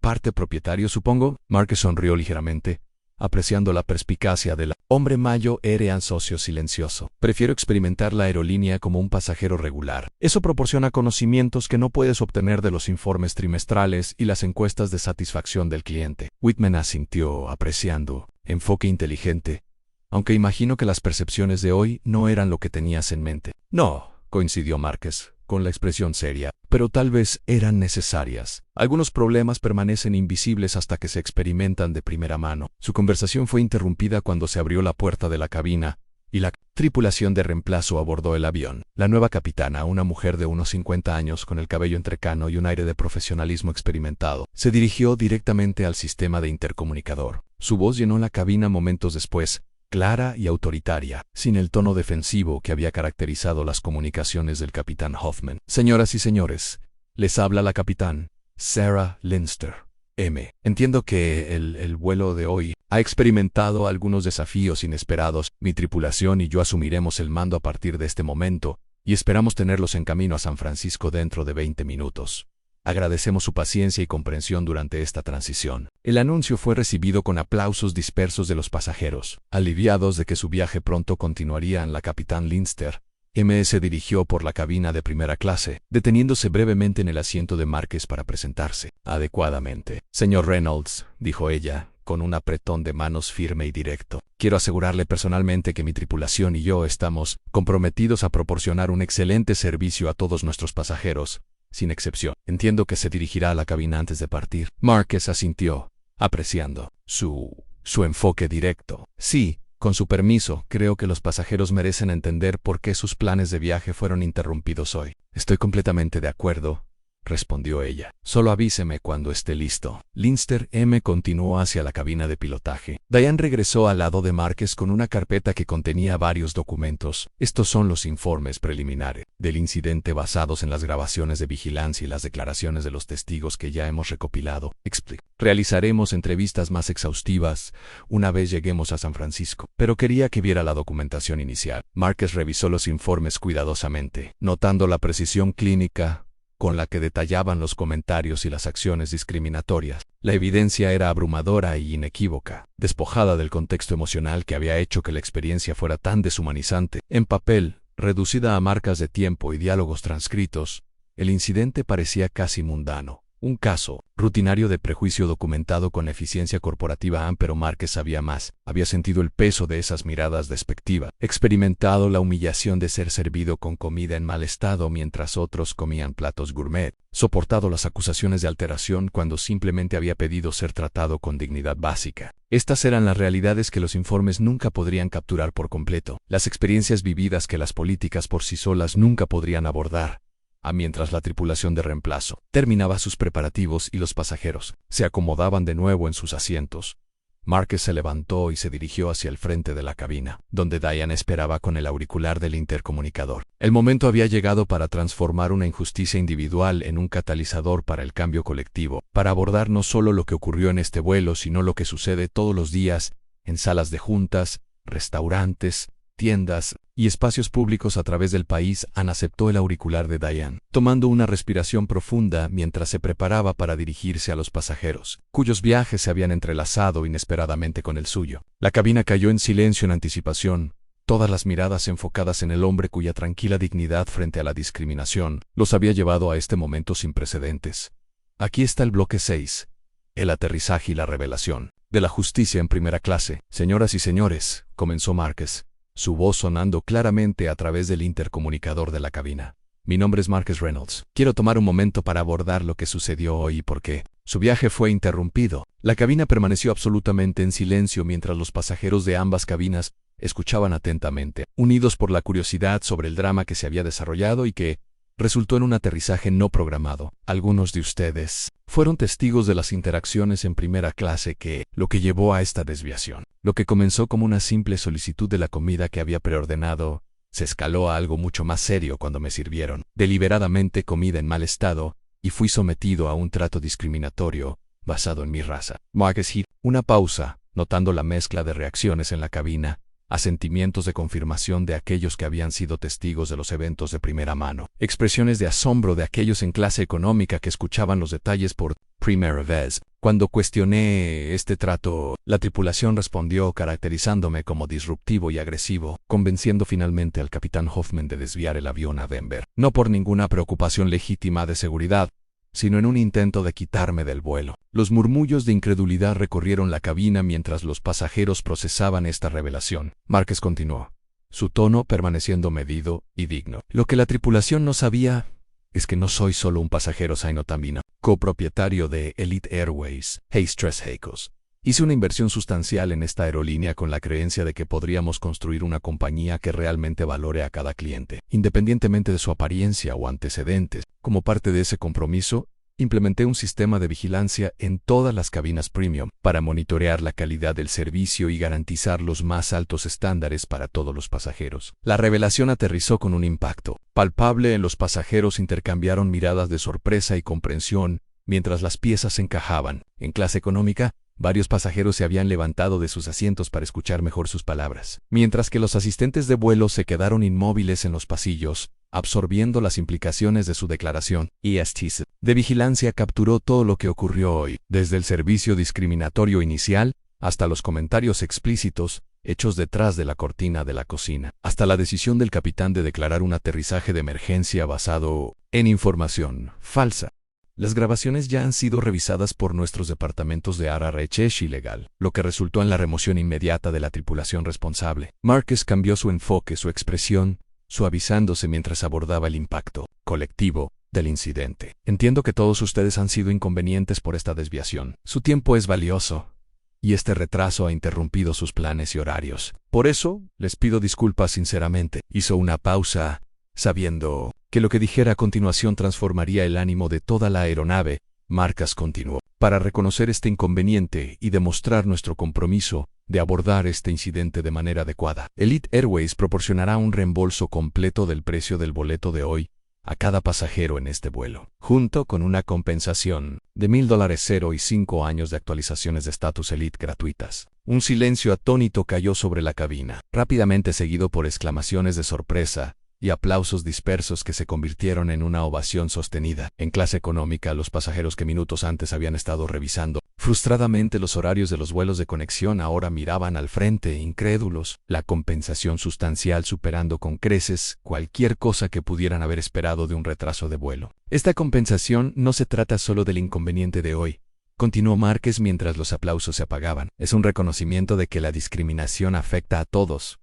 ¿Parte propietario, supongo? Marques sonrió ligeramente, apreciando la perspicacia del hombre mayo. Era un socio silencioso. Prefiero experimentar la aerolínea como un pasajero regular. Eso proporciona conocimientos que no puedes obtener de los informes trimestrales y las encuestas de satisfacción del cliente. Whitman asintió, apreciando. Enfoque inteligente. Aunque imagino que las percepciones de hoy no eran lo que tenías en mente. No, coincidió Marques, con la expresión seria, pero tal vez eran necesarias. Algunos problemas permanecen invisibles hasta que se experimentan de primera mano. Su conversación fue interrumpida cuando se abrió la puerta de la cabina y la tripulación de reemplazo abordó el avión. La nueva capitana, una mujer de unos 50 años con el cabello entrecano y un aire de profesionalismo experimentado, se dirigió directamente al sistema de intercomunicador. Su voz llenó la cabina momentos después, clara y autoritaria, sin el tono defensivo que había caracterizado las comunicaciones del capitán Hoffman. Señoras y señores, les habla la capitán Sarah Linster. Entiendo que el vuelo de hoy ha experimentado algunos desafíos inesperados. Mi tripulación y yo asumiremos el mando a partir de este momento, y esperamos tenerlos en camino a San Francisco dentro de 20 minutos. Agradecemos su paciencia y comprensión durante esta transición. El anuncio fue recibido con aplausos dispersos de los pasajeros. Aliviados de que su viaje pronto continuaría, la capitán Linster se dirigió por la cabina de primera clase, deteniéndose brevemente en el asiento de Marques para presentarse adecuadamente. Señor Reynolds, dijo ella, con un apretón de manos firme y directo, quiero asegurarle personalmente que mi tripulación y yo estamos comprometidos a proporcionar un excelente servicio a todos nuestros pasajeros, sin excepción. Entiendo que se dirigirá a la cabina antes de partir. Marques asintió, apreciando su enfoque directo. Sí, con su permiso, creo que los pasajeros merecen entender por qué sus planes de viaje fueron interrumpidos hoy. Estoy completamente de acuerdo, respondió ella. Solo avíseme cuando esté listo. Linster continuó hacia la cabina de pilotaje. Diane regresó al lado de Marques con una carpeta que contenía varios documentos. Estos son los informes preliminares del incidente basados en las grabaciones de vigilancia y las declaraciones de los testigos que ya hemos recopilado. Realizaremos entrevistas más exhaustivas una vez lleguemos a San Francisco, pero quería que viera la documentación inicial. Marques revisó los informes cuidadosamente, notando la precisión clínica con la que detallaban los comentarios y las acciones discriminatorias. La evidencia era abrumadora y inequívoca, despojada del contexto emocional que había hecho que la experiencia fuera tan deshumanizante. En papel, reducida a marcas de tiempo y diálogos transcritos, el incidente parecía casi mundano. Un caso rutinario de prejuicio documentado con eficiencia corporativa. Pero Marques sabía más. Había sentido el peso de esas miradas despectivas, experimentado la humillación de ser servido con comida en mal estado mientras otros comían platos gourmet, soportado las acusaciones de alteración cuando simplemente había pedido ser tratado con dignidad básica. Estas eran las realidades que los informes nunca podrían capturar por completo, las experiencias vividas que las políticas por sí solas nunca podrían abordar. Mientras la tripulación de reemplazo terminaba sus preparativos y los pasajeros se acomodaban de nuevo en sus asientos, Marques se levantó y se dirigió hacia el frente de la cabina, donde Diane esperaba con el auricular del intercomunicador. El momento había llegado para transformar una injusticia individual en un catalizador para el cambio colectivo, para abordar no solo lo que ocurrió en este vuelo, sino lo que sucede todos los días en salas de juntas, restaurantes, tiendas y espacios públicos a través del país. Anne aceptó el auricular de Diane, tomando una respiración profunda mientras se preparaba para dirigirse a los pasajeros, cuyos viajes se habían entrelazado inesperadamente con el suyo. La cabina cayó en silencio en anticipación, todas las miradas enfocadas en el hombre cuya tranquila dignidad frente a la discriminación los había llevado a este momento sin precedentes. Aquí está el bloque 6. El aterrizaje y la revelación de la justicia en primera clase. Señoras y señores, comenzó Márquez, su voz sonando claramente a través del intercomunicador de la cabina. Mi nombre es Marcus Reynolds. Quiero tomar un momento para abordar lo que sucedió hoy y por qué. Su viaje fue interrumpido. La cabina permaneció absolutamente en silencio mientras los pasajeros de ambas cabinas escuchaban atentamente, unidos por la curiosidad sobre el drama que se había desarrollado y que resultó en un aterrizaje no programado. Algunos de ustedes fueron testigos de las interacciones en primera clase lo que llevó a esta desviación. Lo que comenzó como una simple solicitud de la comida que había preordenado, se escaló a algo mucho más serio cuando me sirvieron deliberadamente comida en mal estado y fui sometido a un trato discriminatorio basado en mi raza. Marcus Heath, una pausa, notando la mezcla de reacciones en la cabina, asentimientos de confirmación de aquellos que habían sido testigos de los eventos de primera mano, expresiones de asombro de aquellos en clase económica que escuchaban los detalles por primera vez. Cuando cuestioné este trato, la tripulación respondió caracterizándome como disruptivo y agresivo, convenciendo finalmente al capitán Hoffman de desviar el avión a Denver, no por ninguna preocupación legítima de seguridad, sino en un intento de quitarme del vuelo. Los murmullos de incredulidad recorrieron la cabina mientras los pasajeros procesaban esta revelación. Márquez continuó, su tono permaneciendo medido y digno. Lo que la tripulación no sabía es que no soy solo un pasajero sino-tambino, copropietario de Elite Airways, Hayes Heikos. Hice una inversión sustancial en esta aerolínea con la creencia de que podríamos construir una compañía que realmente valore a cada cliente, independientemente de su apariencia o antecedentes. Como parte de ese compromiso, implementé un sistema de vigilancia en todas las cabinas premium para monitorear la calidad del servicio y garantizar los más altos estándares para todos los pasajeros. La revelación aterrizó con un impacto palpable en los pasajeros. Intercambiaron miradas de sorpresa y comprensión mientras las piezas encajaban. En clase económica, varios pasajeros se habían levantado de sus asientos para escuchar mejor sus palabras, mientras que los asistentes de vuelo se quedaron inmóviles en los pasillos, absorbiendo las implicaciones de su declaración. ESTC de vigilancia capturó todo lo que ocurrió hoy, desde el servicio discriminatorio inicial hasta los comentarios explícitos hechos detrás de la cortina de la cocina, hasta la decisión del capitán de declarar un aterrizaje de emergencia basado en información falsa. Las grabaciones ya han sido revisadas por nuestros departamentos de ARRH y legal, lo que resultó en la remoción inmediata de la tripulación responsable. Márquez cambió su enfoque, su expresión, suavizándose mientras abordaba el impacto colectivo del incidente. Entiendo que todos ustedes han sido inconvenientes por esta desviación. Su tiempo es valioso, y este retraso ha interrumpido sus planes y horarios. Por eso, les pido disculpas sinceramente. Hizo una pausa, sabiendo que lo que dijera a continuación transformaría el ánimo de toda la aeronave. Márquez continuó, para reconocer este inconveniente y demostrar nuestro compromiso de abordar este incidente de manera adecuada. Elite Airways proporcionará un reembolso completo del precio del boleto de hoy a cada pasajero en este vuelo, junto con una compensación de $1,000 0 y 5 años de actualizaciones de estatus Elite gratuitas. Un silencio atónito cayó sobre la cabina, rápidamente seguido por exclamaciones de sorpresa y aplausos dispersos que se convirtieron en una ovación sostenida. En clase económica, los pasajeros que minutos antes habían estado revisando frustradamente los horarios de los vuelos de conexión ahora miraban al frente, incrédulos, la compensación sustancial superando con creces cualquier cosa que pudieran haber esperado de un retraso de vuelo. Esta compensación no se trata solo del inconveniente de hoy, continuó Márquez mientras los aplausos se apagaban. Es un reconocimiento de que la discriminación afecta a todos,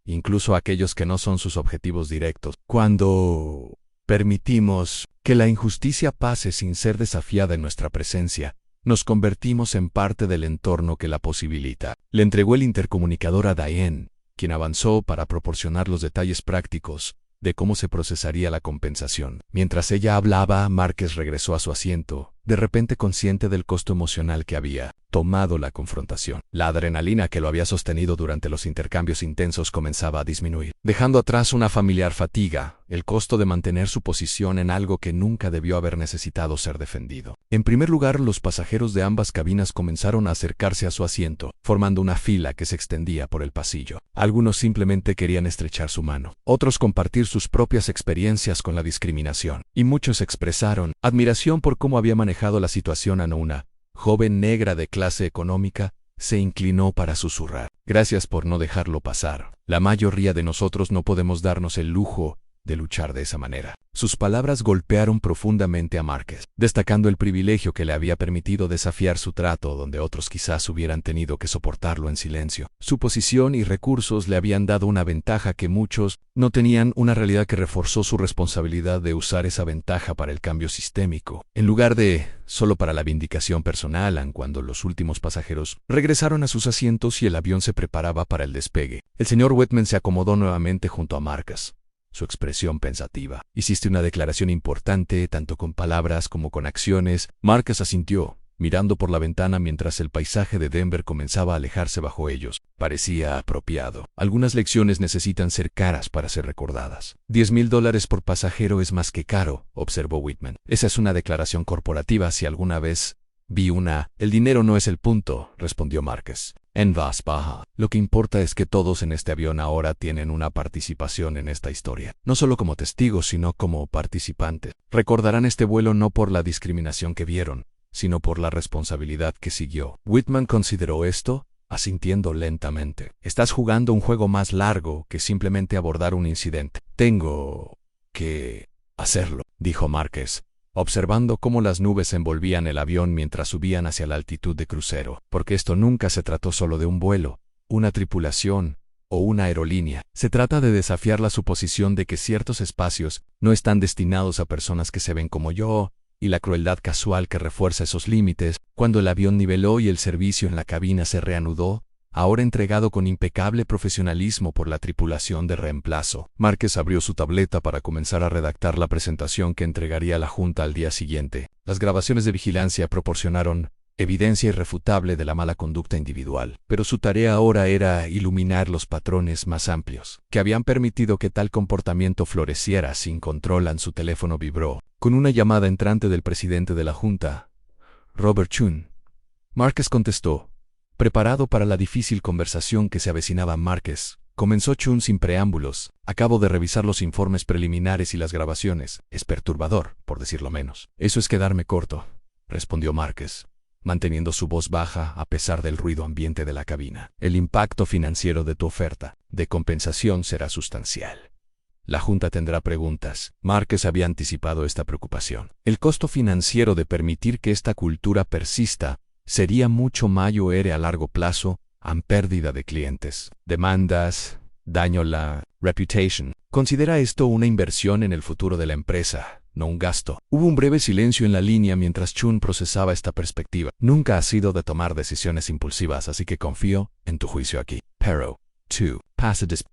incluso a aquellos que no son sus objetivos directos. Cuando permitimos que la injusticia pase sin ser desafiada en nuestra presencia, nos convertimos en parte del entorno que la posibilita. Le entregó el intercomunicador a Diane, quien avanzó para proporcionar los detalles prácticos de cómo se procesaría la compensación. Mientras ella hablaba, Márquez regresó a su asiento, de repente consciente del costo emocional que había tomado la confrontación. La adrenalina que lo había sostenido durante los intercambios intensos comenzaba a disminuir, dejando atrás una familiar fatiga, el costo de mantener su posición en algo que nunca debió haber necesitado ser defendido. En primer lugar, los pasajeros de ambas cabinas comenzaron a acercarse a su asiento, formando una fila que se extendía por el pasillo. Algunos simplemente querían estrechar su mano, otros compartir sus propias experiencias con la discriminación, y muchos expresaron admiración por cómo había manejado la situación. Una joven negra de clase económica se inclinó para susurrar. Gracias por no dejarlo pasar. La mayoría de nosotros no podemos darnos el lujo de luchar de esa manera. Sus palabras golpearon profundamente a Márquez, destacando el privilegio que le había permitido desafiar su trato donde otros quizás hubieran tenido que soportarlo en silencio. Su posición y recursos le habían dado una ventaja que muchos no tenían, una realidad que reforzó su responsabilidad de usar esa ventaja para el cambio sistémico, en lugar de solo para la vindicación personal. Cuando los últimos pasajeros regresaron a sus asientos y el avión se preparaba para el despegue, el señor Whitman se acomodó nuevamente junto a Márquez, su expresión pensativa. Hiciste una declaración importante, tanto con palabras como con acciones. Márquez asintió, mirando por la ventana mientras el paisaje de Denver comenzaba a alejarse bajo ellos. Parecía apropiado. Algunas lecciones necesitan ser caras para ser recordadas. $10,000 por pasajero es más que caro, observó Whitman. Esa es una declaración corporativa. Si alguna vez vi una, el dinero no es el punto, respondió Márquez. En voz baja. Lo que importa es que todos en este avión ahora tienen una participación en esta historia. No solo como testigos, sino como participantes. Recordarán este vuelo no por la discriminación que vieron, sino por la responsabilidad que siguió. Whitman consideró esto, asintiendo lentamente. Estás jugando un juego más largo que simplemente abordar un incidente. Tengo que hacerlo, dijo Márquez, observando cómo las nubes envolvían el avión mientras subían hacia la altitud de crucero, porque esto nunca se trató solo de un vuelo, una tripulación o una aerolínea. Se trata de desafiar la suposición de que ciertos espacios no están destinados a personas que se ven como yo, y la crueldad casual que refuerza esos límites. Cuando el avión niveló y el servicio en la cabina se reanudó, ahora entregado con impecable profesionalismo por la tripulación de reemplazo, Márquez abrió su tableta para comenzar a redactar la presentación que entregaría a la Junta al día siguiente. Las grabaciones de vigilancia proporcionaron evidencia irrefutable de la mala conducta individual, pero su tarea ahora era iluminar los patrones más amplios que habían permitido que tal comportamiento floreciera sin control. Su teléfono vibró con una llamada entrante del presidente de la Junta, Robert Chun. Márquez contestó, preparado para la difícil conversación que se avecinaba. Márquez, comenzó Chun sin preámbulos. Acabo de revisar los informes preliminares y las grabaciones. Es perturbador, por decirlo menos. Eso es quedarme corto, respondió Márquez, manteniendo su voz baja a pesar del ruido ambiente de la cabina. El impacto financiero de tu oferta de compensación será sustancial. La Junta tendrá preguntas. Márquez había anticipado esta preocupación. El costo financiero de permitir que esta cultura persista sería mucho mayor a largo plazo, pérdida de clientes, demandas, daño a la reputation. Considera esto una inversión en el futuro de la empresa, no un gasto. Hubo un breve silencio en la línea mientras Chun procesaba esta perspectiva. Nunca ha sido de tomar decisiones impulsivas, así que confío en tu juicio aquí. Pero,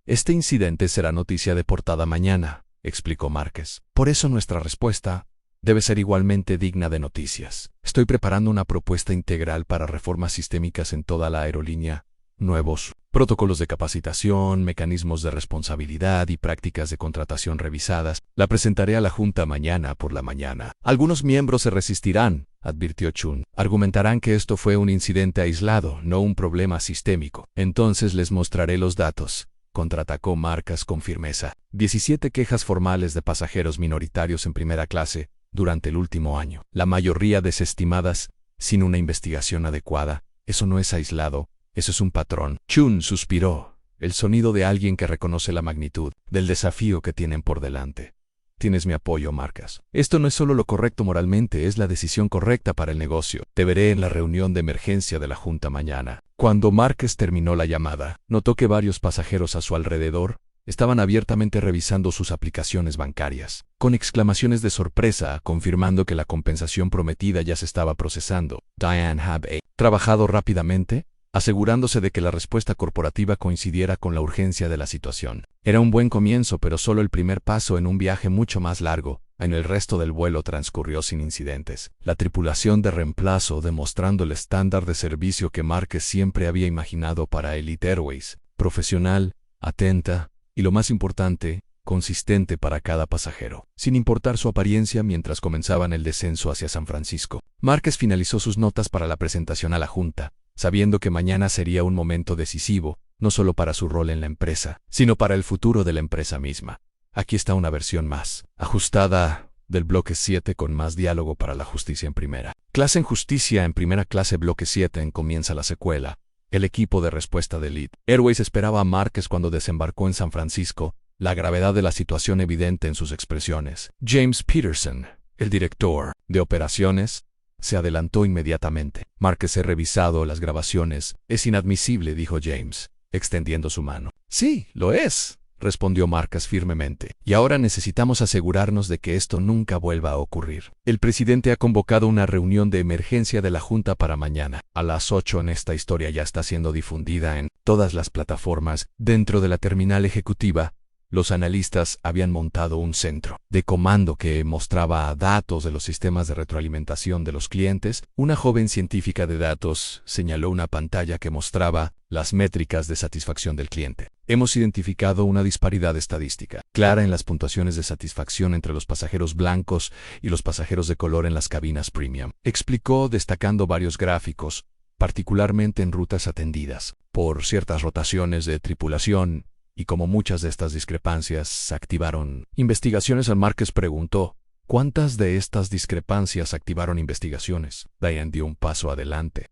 este incidente será noticia de portada mañana, explicó Márquez. Por eso nuestra respuesta debe ser igualmente digna de noticias. Estoy preparando una propuesta integral para reformas sistémicas en toda la aerolínea, nuevos protocolos de capacitación, mecanismos de responsabilidad y prácticas de contratación revisadas. La presentaré a la Junta mañana por la mañana. Algunos miembros se resistirán, advirtió Chun. Argumentarán que esto fue un incidente aislado, no un problema sistémico. Entonces les mostraré los datos, contraatacó Márquez con firmeza. 17 quejas formales de pasajeros minoritarios en primera clase durante el último año, la mayoría desestimadas sin una investigación adecuada. Eso no es aislado, eso es un patrón. Chun suspiró, el sonido de alguien que reconoce la magnitud del desafío que tienen por delante. Tienes mi apoyo, Márquez. Esto no es solo lo correcto moralmente, es la decisión correcta para el negocio. Te veré en la reunión de emergencia de la Junta mañana. Cuando Márquez terminó la llamada, notó que varios pasajeros a su alrededor estaban abiertamente revisando sus aplicaciones bancarias, con exclamaciones de sorpresa, confirmando que la compensación prometida ya se estaba procesando. Diane había trabajado rápidamente, asegurándose de que la respuesta corporativa coincidiera con la urgencia de la situación. Era un buen comienzo, pero solo el primer paso en un viaje mucho más largo. En el resto del vuelo transcurrió sin incidentes. La tripulación de reemplazo demostrando el estándar de servicio que Márquez siempre había imaginado para Elite Airways, profesional, atenta, y lo más importante, consistente para cada pasajero, sin importar su apariencia. Mientras comenzaban el descenso hacia San Francisco, Márquez finalizó sus notas para la presentación a la Junta, sabiendo que mañana sería un momento decisivo, no solo para su rol en la empresa, sino para el futuro de la empresa misma. Aquí está una versión más ajustada del bloque 7 con más diálogo para la justicia en primera clase. En justicia en primera clase bloque 7 comienza la secuela, El equipo de respuesta de Elite Airways esperaba a Márquez cuando desembarcó en San Francisco, la gravedad de la situación evidente en sus expresiones. James Peterson, el director de operaciones, se adelantó inmediatamente. Márquez, he revisado las grabaciones. Es inadmisible, dijo James, extendiendo su mano. Sí, lo es, respondió Márquez firmemente. Y ahora necesitamos asegurarnos de que esto nunca vuelva a ocurrir. El presidente ha convocado una reunión de emergencia de la Junta para mañana, a las 8. Esta historia ya está siendo difundida en todas las plataformas. Dentro de la terminal ejecutiva, los analistas habían montado un centro de comando que mostraba datos de los sistemas de retroalimentación de los clientes. Una joven científica de datos señaló una pantalla que mostraba las métricas de satisfacción del cliente. Hemos identificado una disparidad estadística clara en las puntuaciones de satisfacción entre los pasajeros blancos y los pasajeros de color en las cabinas premium, explicó destacando varios gráficos, particularmente en rutas atendidas por ciertas rotaciones de tripulación. Y como muchas de estas discrepancias activaron investigaciones, Márquez preguntó, ¿cuántas de estas discrepancias activaron investigaciones? Diane dio un paso adelante.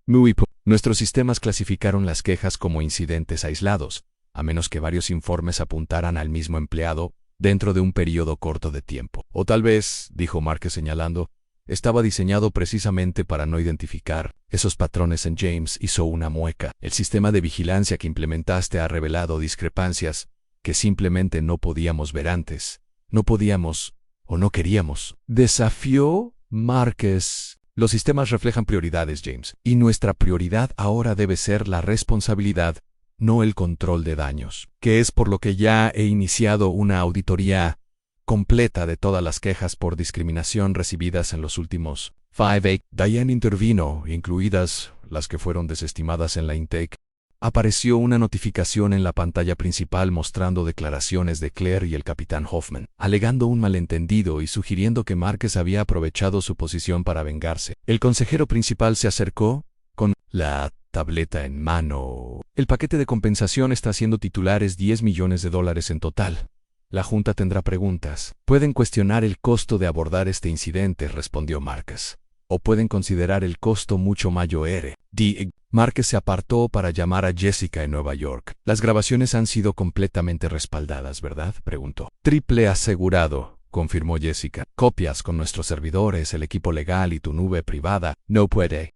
Nuestros sistemas clasificaron las quejas como incidentes aislados, a menos que varios informes apuntaran al mismo empleado dentro de un periodo corto de tiempo. O tal vez, dijo Márquez señalando, estaba diseñado precisamente para no identificar esos patrones. En James hizo una mueca. El sistema de vigilancia que implementaste ha revelado discrepancias que simplemente no podíamos ver antes. No podíamos o no queríamos. Desafió Márquez. Los sistemas reflejan prioridades, James, y nuestra prioridad ahora debe ser la responsabilidad, no el control de daños, que es por lo que ya he iniciado una auditoría completa de todas las quejas por discriminación recibidas en los últimos 5-8. Diane intervino, incluidas las que fueron desestimadas en la intake. Apareció una notificación en la pantalla principal mostrando declaraciones de Claire y el capitán Hoffman, alegando un malentendido y sugiriendo que Márquez había aprovechado su posición para vengarse. El consejero principal se acercó, con la tableta en mano. El paquete de compensación está haciendo titulares $10 millones en total. La Junta tendrá preguntas. Pueden cuestionar el costo de abordar este incidente, respondió Márquez. O pueden considerar el costo mucho mayor. Márquez se apartó para llamar a Jessica en Nueva York. Las grabaciones han sido completamente respaldadas, ¿verdad?, preguntó. Triple asegurado, confirmó Jessica. Copias con nuestros servidores, el equipo legal y tu nube privada. No puede.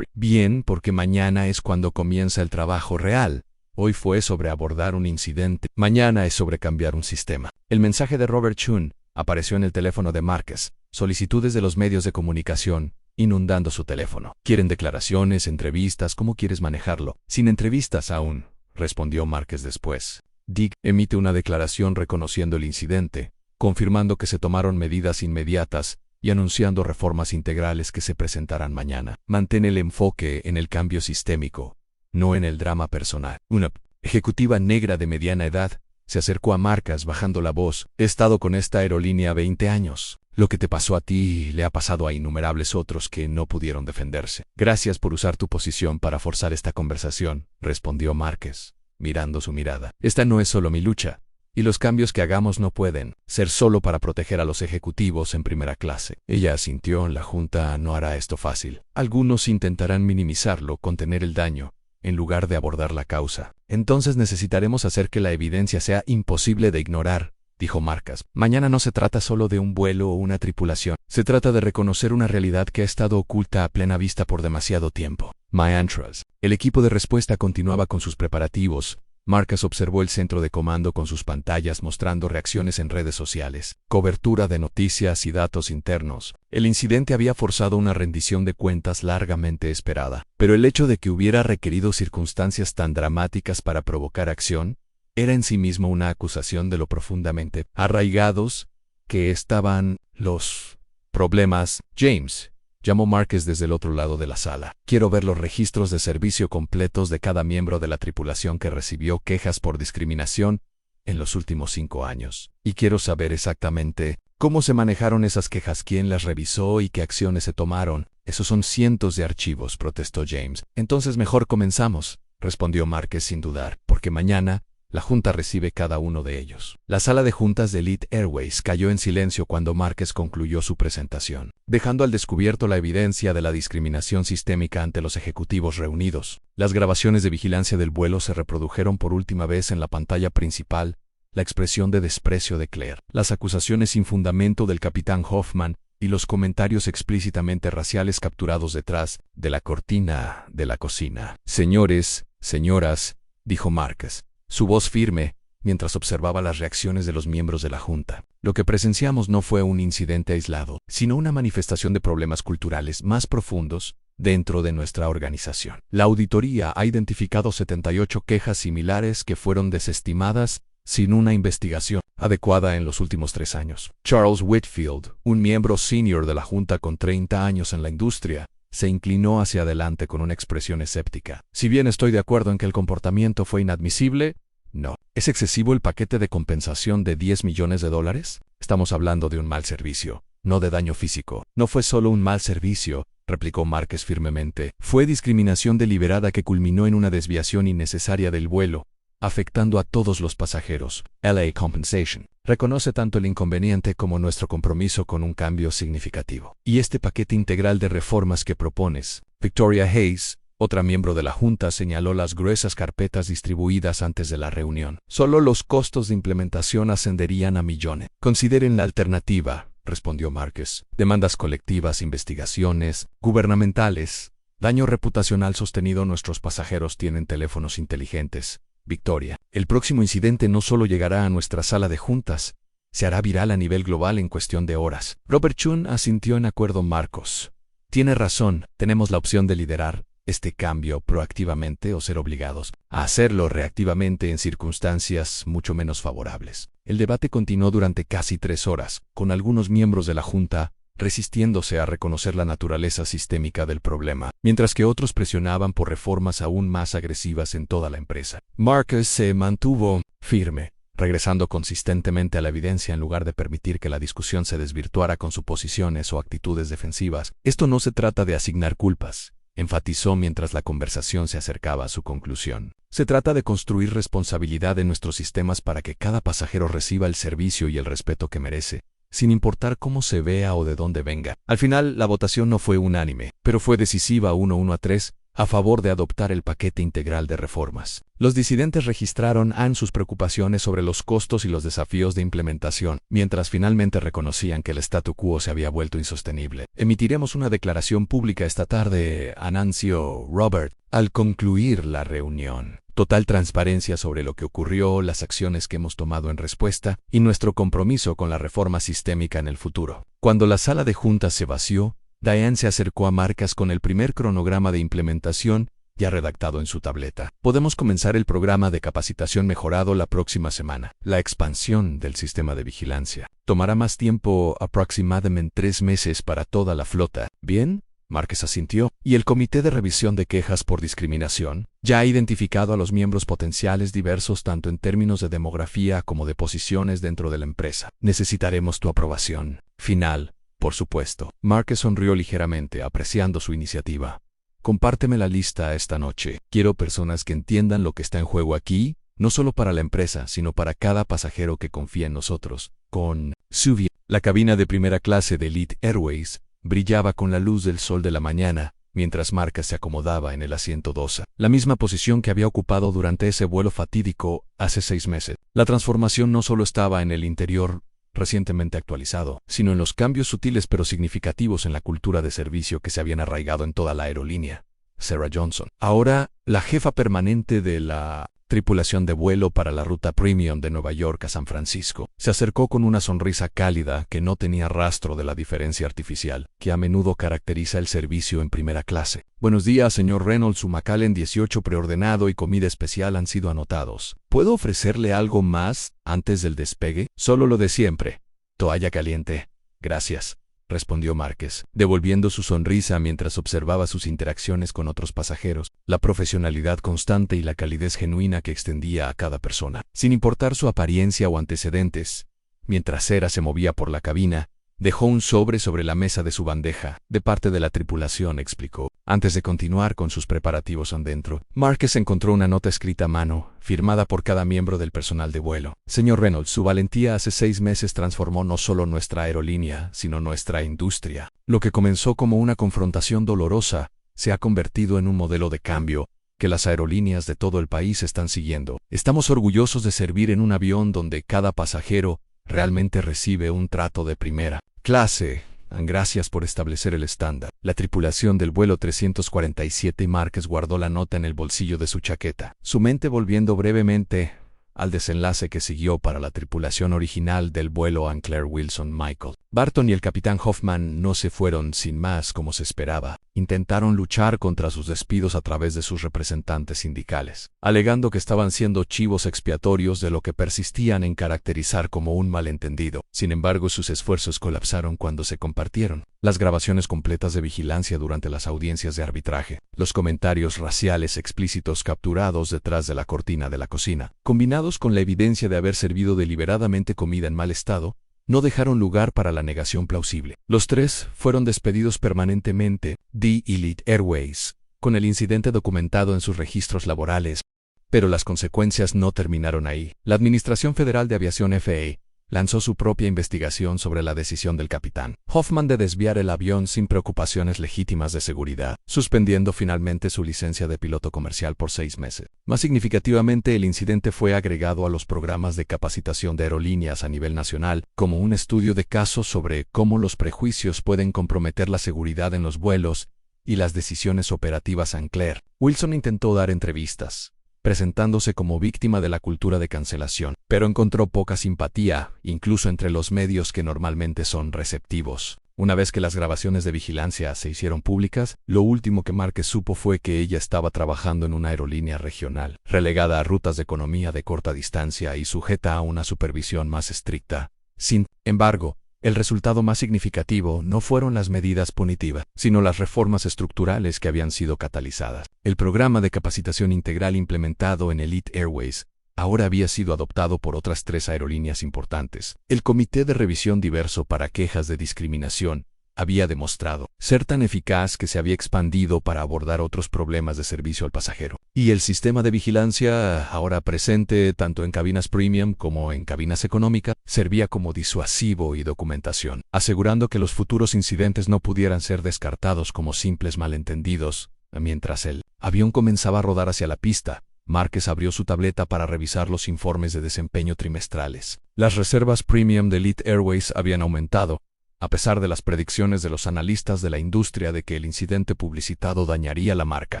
Bien, porque mañana es cuando comienza el trabajo real. Hoy fue sobre abordar un incidente. Mañana es sobre cambiar un sistema. El mensaje de Robert Chun apareció en el teléfono de Márquez. Solicitudes de los medios de comunicación, inundando su teléfono. ¿Quieren declaraciones, entrevistas? ¿Cómo quieres manejarlo? Sin entrevistas aún, respondió Márquez después. Dick emite una declaración reconociendo el incidente, confirmando que se tomaron medidas inmediatas y anunciando reformas integrales que se presentarán mañana. Mantén el enfoque en el cambio sistémico, no en el drama personal. Una ejecutiva negra de mediana edad se acercó a Márquez bajando la voz. He estado con esta aerolínea 20 años. Lo que te pasó a ti le ha pasado a innumerables otros que no pudieron defenderse. Gracias por usar tu posición para forzar esta conversación, respondió Márquez, mirando su mirada. Esta no es solo mi lucha, y los cambios que hagamos no pueden ser solo para proteger a los ejecutivos en primera clase. Ella asintió. La Junta no hará esto fácil. Algunos intentarán minimizarlo, contener el daño, en lugar de abordar la causa. Entonces necesitaremos hacer que la evidencia sea imposible de ignorar, dijo Márquez. Mañana no se trata solo de un vuelo o una tripulación. Se trata de reconocer una realidad que ha estado oculta a plena vista por demasiado tiempo. Mantras. El equipo de respuesta continuaba con sus preparativos. Márquez observó el centro de comando con sus pantallas mostrando reacciones en redes sociales, cobertura de noticias y datos internos. El incidente había forzado una rendición de cuentas largamente esperada, pero el hecho de que hubiera requerido circunstancias tan dramáticas para provocar acción era en sí mismo una acusación de lo profundamente arraigados que estaban los problemas. James, llamó Márquez desde el otro lado de la sala. Quiero ver los registros de servicio completos de cada miembro de la tripulación que recibió quejas por discriminación en los últimos 5 años. Y quiero saber exactamente cómo se manejaron esas quejas, quién las revisó y qué acciones se tomaron. Esos son cientos de archivos, protestó James. Entonces mejor comenzamos, respondió Márquez sin dudar, porque mañana La junta recibe cada uno de ellos. La sala de juntas de Elite Airways cayó en silencio cuando Márquez concluyó su presentación, dejando al descubierto la evidencia de la discriminación sistémica ante los ejecutivos reunidos. Las grabaciones de vigilancia del vuelo se reprodujeron por última vez en la pantalla principal, la expresión de desprecio de Claire, las acusaciones sin fundamento del capitán Hoffman y los comentarios explícitamente raciales capturados detrás de la cortina de la cocina. Señores, señoras, dijo Márquez, su voz firme, mientras observaba las reacciones de los miembros de la junta. Lo que presenciamos no fue un incidente aislado, sino una manifestación de problemas culturales más profundos dentro de nuestra organización. La auditoría ha identificado 78 quejas similares que fueron desestimadas sin una investigación adecuada en los últimos 3 años. Charles Whitfield, un miembro senior de la junta con 30 años en la industria, se inclinó hacia adelante con una expresión escéptica. Si bien estoy de acuerdo en que el comportamiento fue inadmisible, no. ¿Es excesivo el paquete de compensación de $10 millones? Estamos hablando de un mal servicio, no de daño físico. No fue solo un mal servicio, replicó Márquez firmemente. Fue discriminación deliberada que culminó en una desviación innecesaria del vuelo, afectando a todos los pasajeros. LA Compensation reconoce tanto el inconveniente como nuestro compromiso con un cambio significativo. ¿Y este paquete integral de reformas que propones? Victoria Hayes, otra miembro de la junta, señaló las gruesas carpetas distribuidas antes de la reunión. Solo los costos de implementación ascenderían a millones. Consideren la alternativa, respondió Márquez. Demandas colectivas, investigaciones gubernamentales, daño reputacional sostenido. Nuestros pasajeros tienen teléfonos inteligentes. Victoria, el próximo incidente no solo llegará a nuestra sala de juntas, se hará viral a nivel global en cuestión de horas. Robert Chun asintió en acuerdo. Marcos, tiene razón, tenemos la opción de liderar este cambio proactivamente o ser obligados a hacerlo reactivamente en circunstancias mucho menos favorables. El debate continuó durante casi 3 horas, con algunos miembros de la junta resistiéndose a reconocer la naturaleza sistémica del problema, mientras que otros presionaban por reformas aún más agresivas en toda la empresa. Márquez se mantuvo firme, regresando consistentemente a la evidencia en lugar de permitir que la discusión se desvirtuara con suposiciones o actitudes defensivas. Esto no se trata de asignar culpas, enfatizó mientras la conversación se acercaba a su conclusión. Se trata de construir responsabilidad en nuestros sistemas para que cada pasajero reciba el servicio y el respeto que merece, sin importar cómo se vea o de dónde venga. Al final, la votación no fue unánime, pero fue decisiva 1-1-3, a favor de adoptar el paquete integral de reformas. Los disidentes registraron sus preocupaciones sobre los costos y los desafíos de implementación, mientras finalmente reconocían que el statu quo se había vuelto insostenible. Emitiremos una declaración pública esta tarde, anunció Robert, al concluir la reunión. Total transparencia sobre lo que ocurrió, las acciones que hemos tomado en respuesta y nuestro compromiso con la reforma sistémica en el futuro. Cuando la sala de juntas se vació, Diane se acercó a Márquez con el primer cronograma de implementación ya redactado en su tableta. Podemos comenzar el programa de capacitación mejorado la próxima semana. La expansión del sistema de vigilancia tomará más tiempo, aproximadamente 3 meses para toda la flota. ¿Bien? Márquez asintió. ¿Y el comité de revisión de quejas por discriminación? Ya ha identificado a los miembros potenciales diversos tanto en términos de demografía como de posiciones dentro de la empresa. Necesitaremos tu aprobación final, por supuesto. Márquez sonrió ligeramente, apreciando su iniciativa. Compárteme la lista esta noche. Quiero personas que entiendan lo que está en juego aquí, no solo para la empresa, sino para cada pasajero que confía en nosotros. Con Suvia, la cabina de primera clase de Elite Airways brillaba con la luz del sol de la mañana, mientras Márquez se acomodaba en el asiento 2, la misma posición que había ocupado durante ese vuelo fatídico hace 6 meses. La transformación no solo estaba en el interior recientemente actualizado, sino en los cambios sutiles pero significativos en la cultura de servicio que se habían arraigado en toda la aerolínea. Sarah Johnson, ahora la jefa permanente de la tripulación de vuelo para la ruta premium de Nueva York a San Francisco, se acercó con una sonrisa cálida que no tenía rastro de la diferencia artificial que a menudo caracteriza el servicio en primera clase. Buenos días, señor Reynolds. Su Macallan 18 preordenado y comida especial han sido anotados. ¿Puedo ofrecerle algo más antes del despegue? Solo lo de siempre. Toalla caliente. Gracias, respondió Márquez, devolviendo su sonrisa mientras observaba sus interacciones con otros pasajeros, la profesionalidad constante y la calidez genuina que extendía a cada persona, sin importar su apariencia o antecedentes. Mientras Sarah se movía por la cabina, dejó un sobre la mesa de su bandeja. De parte de la tripulación, explicó. Antes de continuar con sus preparativos adentro, Márquez encontró una nota escrita a mano, firmada por cada miembro del personal de vuelo. Señor Reynolds, su valentía hace 6 meses transformó no solo nuestra aerolínea, sino nuestra industria. Lo que comenzó como una confrontación dolorosa, se ha convertido en un modelo de cambio que las aerolíneas de todo el país están siguiendo. Estamos orgullosos de servir en un avión donde cada pasajero realmente recibe un trato de primera clase. Gracias por establecer el estándar. La tripulación del vuelo 347 Márquez guardó la nota en el bolsillo de su chaqueta, su mente volviendo brevemente al desenlace que siguió para la tripulación original del vuelo Claire Wilson Michael. Barton y el capitán Hoffman no se fueron sin más como se esperaba. Intentaron luchar contra sus despidos a través de sus representantes sindicales, alegando que estaban siendo chivos expiatorios de lo que persistían en caracterizar como un malentendido. Sin embargo, sus esfuerzos colapsaron cuando se compartieron las grabaciones completas de vigilancia durante las audiencias de arbitraje, los comentarios raciales explícitos capturados detrás de la cortina de la cocina, combinados con la evidencia de haber servido deliberadamente comida en mal estado, no dejaron lugar para la negación plausible. Los tres fueron despedidos permanentemente de Elite Airways, con el incidente documentado en sus registros laborales. Pero las consecuencias no terminaron ahí. La Administración Federal de Aviación FAA lanzó su propia investigación sobre la decisión del capitán Hoffman de desviar el avión sin preocupaciones legítimas de seguridad, suspendiendo finalmente su licencia de piloto comercial por 6 meses. Más significativamente, el incidente fue agregado a los programas de capacitación de aerolíneas a nivel nacional, como un estudio de caso sobre cómo los prejuicios pueden comprometer la seguridad en los vuelos y las decisiones operativas en Claire. Wilson intentó dar entrevistas, presentándose como víctima de la cultura de cancelación, pero encontró poca simpatía, incluso entre los medios que normalmente son receptivos. Una vez que las grabaciones de vigilancia se hicieron públicas, lo último que Márquez supo fue que ella estaba trabajando en una aerolínea regional, relegada a rutas de economía de corta distancia y sujeta a una supervisión más estricta. Sin embargo, el resultado más significativo no fueron las medidas punitivas, sino las reformas estructurales que habían sido catalizadas. El programa de capacitación integral implementado en Elite Airways ahora había sido adoptado por otras 3 aerolíneas importantes. El Comité de Revisión Diverso para Quejas de Discriminación había demostrado ser tan eficaz que se había expandido para abordar otros problemas de servicio al pasajero. Y el sistema de vigilancia, ahora presente tanto en cabinas premium como en cabinas económicas, servía como disuasivo y documentación, asegurando que los futuros incidentes no pudieran ser descartados como simples malentendidos. Mientras el avión comenzaba a rodar hacia la pista, Márquez abrió su tableta para revisar los informes de desempeño trimestrales. Las reservas premium de Elite Airways habían aumentado, a pesar de las predicciones de los analistas de la industria de que el incidente publicitado dañaría la marca.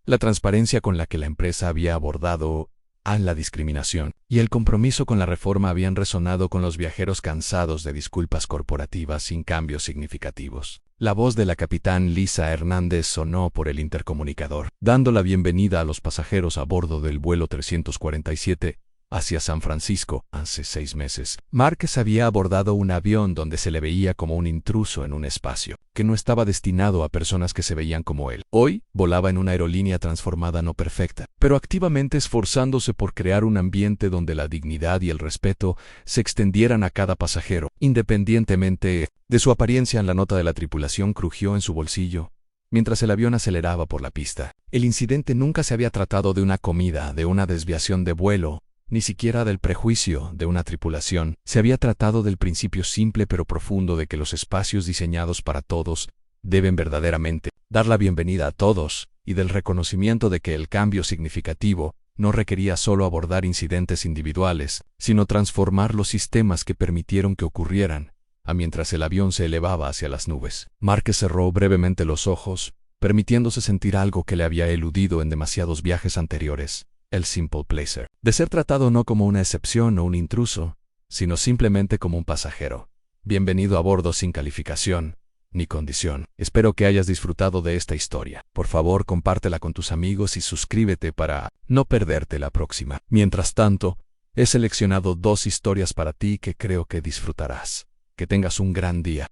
La transparencia con la que la empresa había abordado la discriminación y el compromiso con la reforma habían resonado con los viajeros cansados de disculpas corporativas sin cambios significativos. La voz de la capitán Lisa Hernández sonó por el intercomunicador, dando la bienvenida a los pasajeros a bordo del vuelo 347 hacia San Francisco. Hace 6 meses, Márquez había abordado un avión donde se le veía como un intruso en un espacio que no estaba destinado a personas que se veían como él. Hoy, volaba en una aerolínea transformada no perfecta, pero activamente esforzándose por crear un ambiente donde la dignidad y el respeto se extendieran a cada pasajero, independientemente de su apariencia. La nota de la tripulación crujió en su bolsillo mientras el avión aceleraba por la pista. El incidente nunca se había tratado de una comida, de una desviación de vuelo, ni siquiera del prejuicio de una tripulación. Se había tratado del principio simple pero profundo de que los espacios diseñados para todos deben verdaderamente dar la bienvenida a todos, y del reconocimiento de que el cambio significativo no requería solo abordar incidentes individuales, sino transformar los sistemas que permitieron que ocurrieran, mientras el avión se elevaba hacia las nubes. Márquez cerró brevemente los ojos, permitiéndose sentir algo que le había eludido en demasiados viajes anteriores. El simple placer de ser tratado no como una excepción o un intruso, sino simplemente como un pasajero. Bienvenido a bordo sin calificación ni condición. Espero que hayas disfrutado de esta historia. Por favor, compártela con tus amigos y suscríbete para no perderte la próxima. Mientras tanto, he seleccionado 2 historias para ti que creo que disfrutarás. Que tengas un gran día.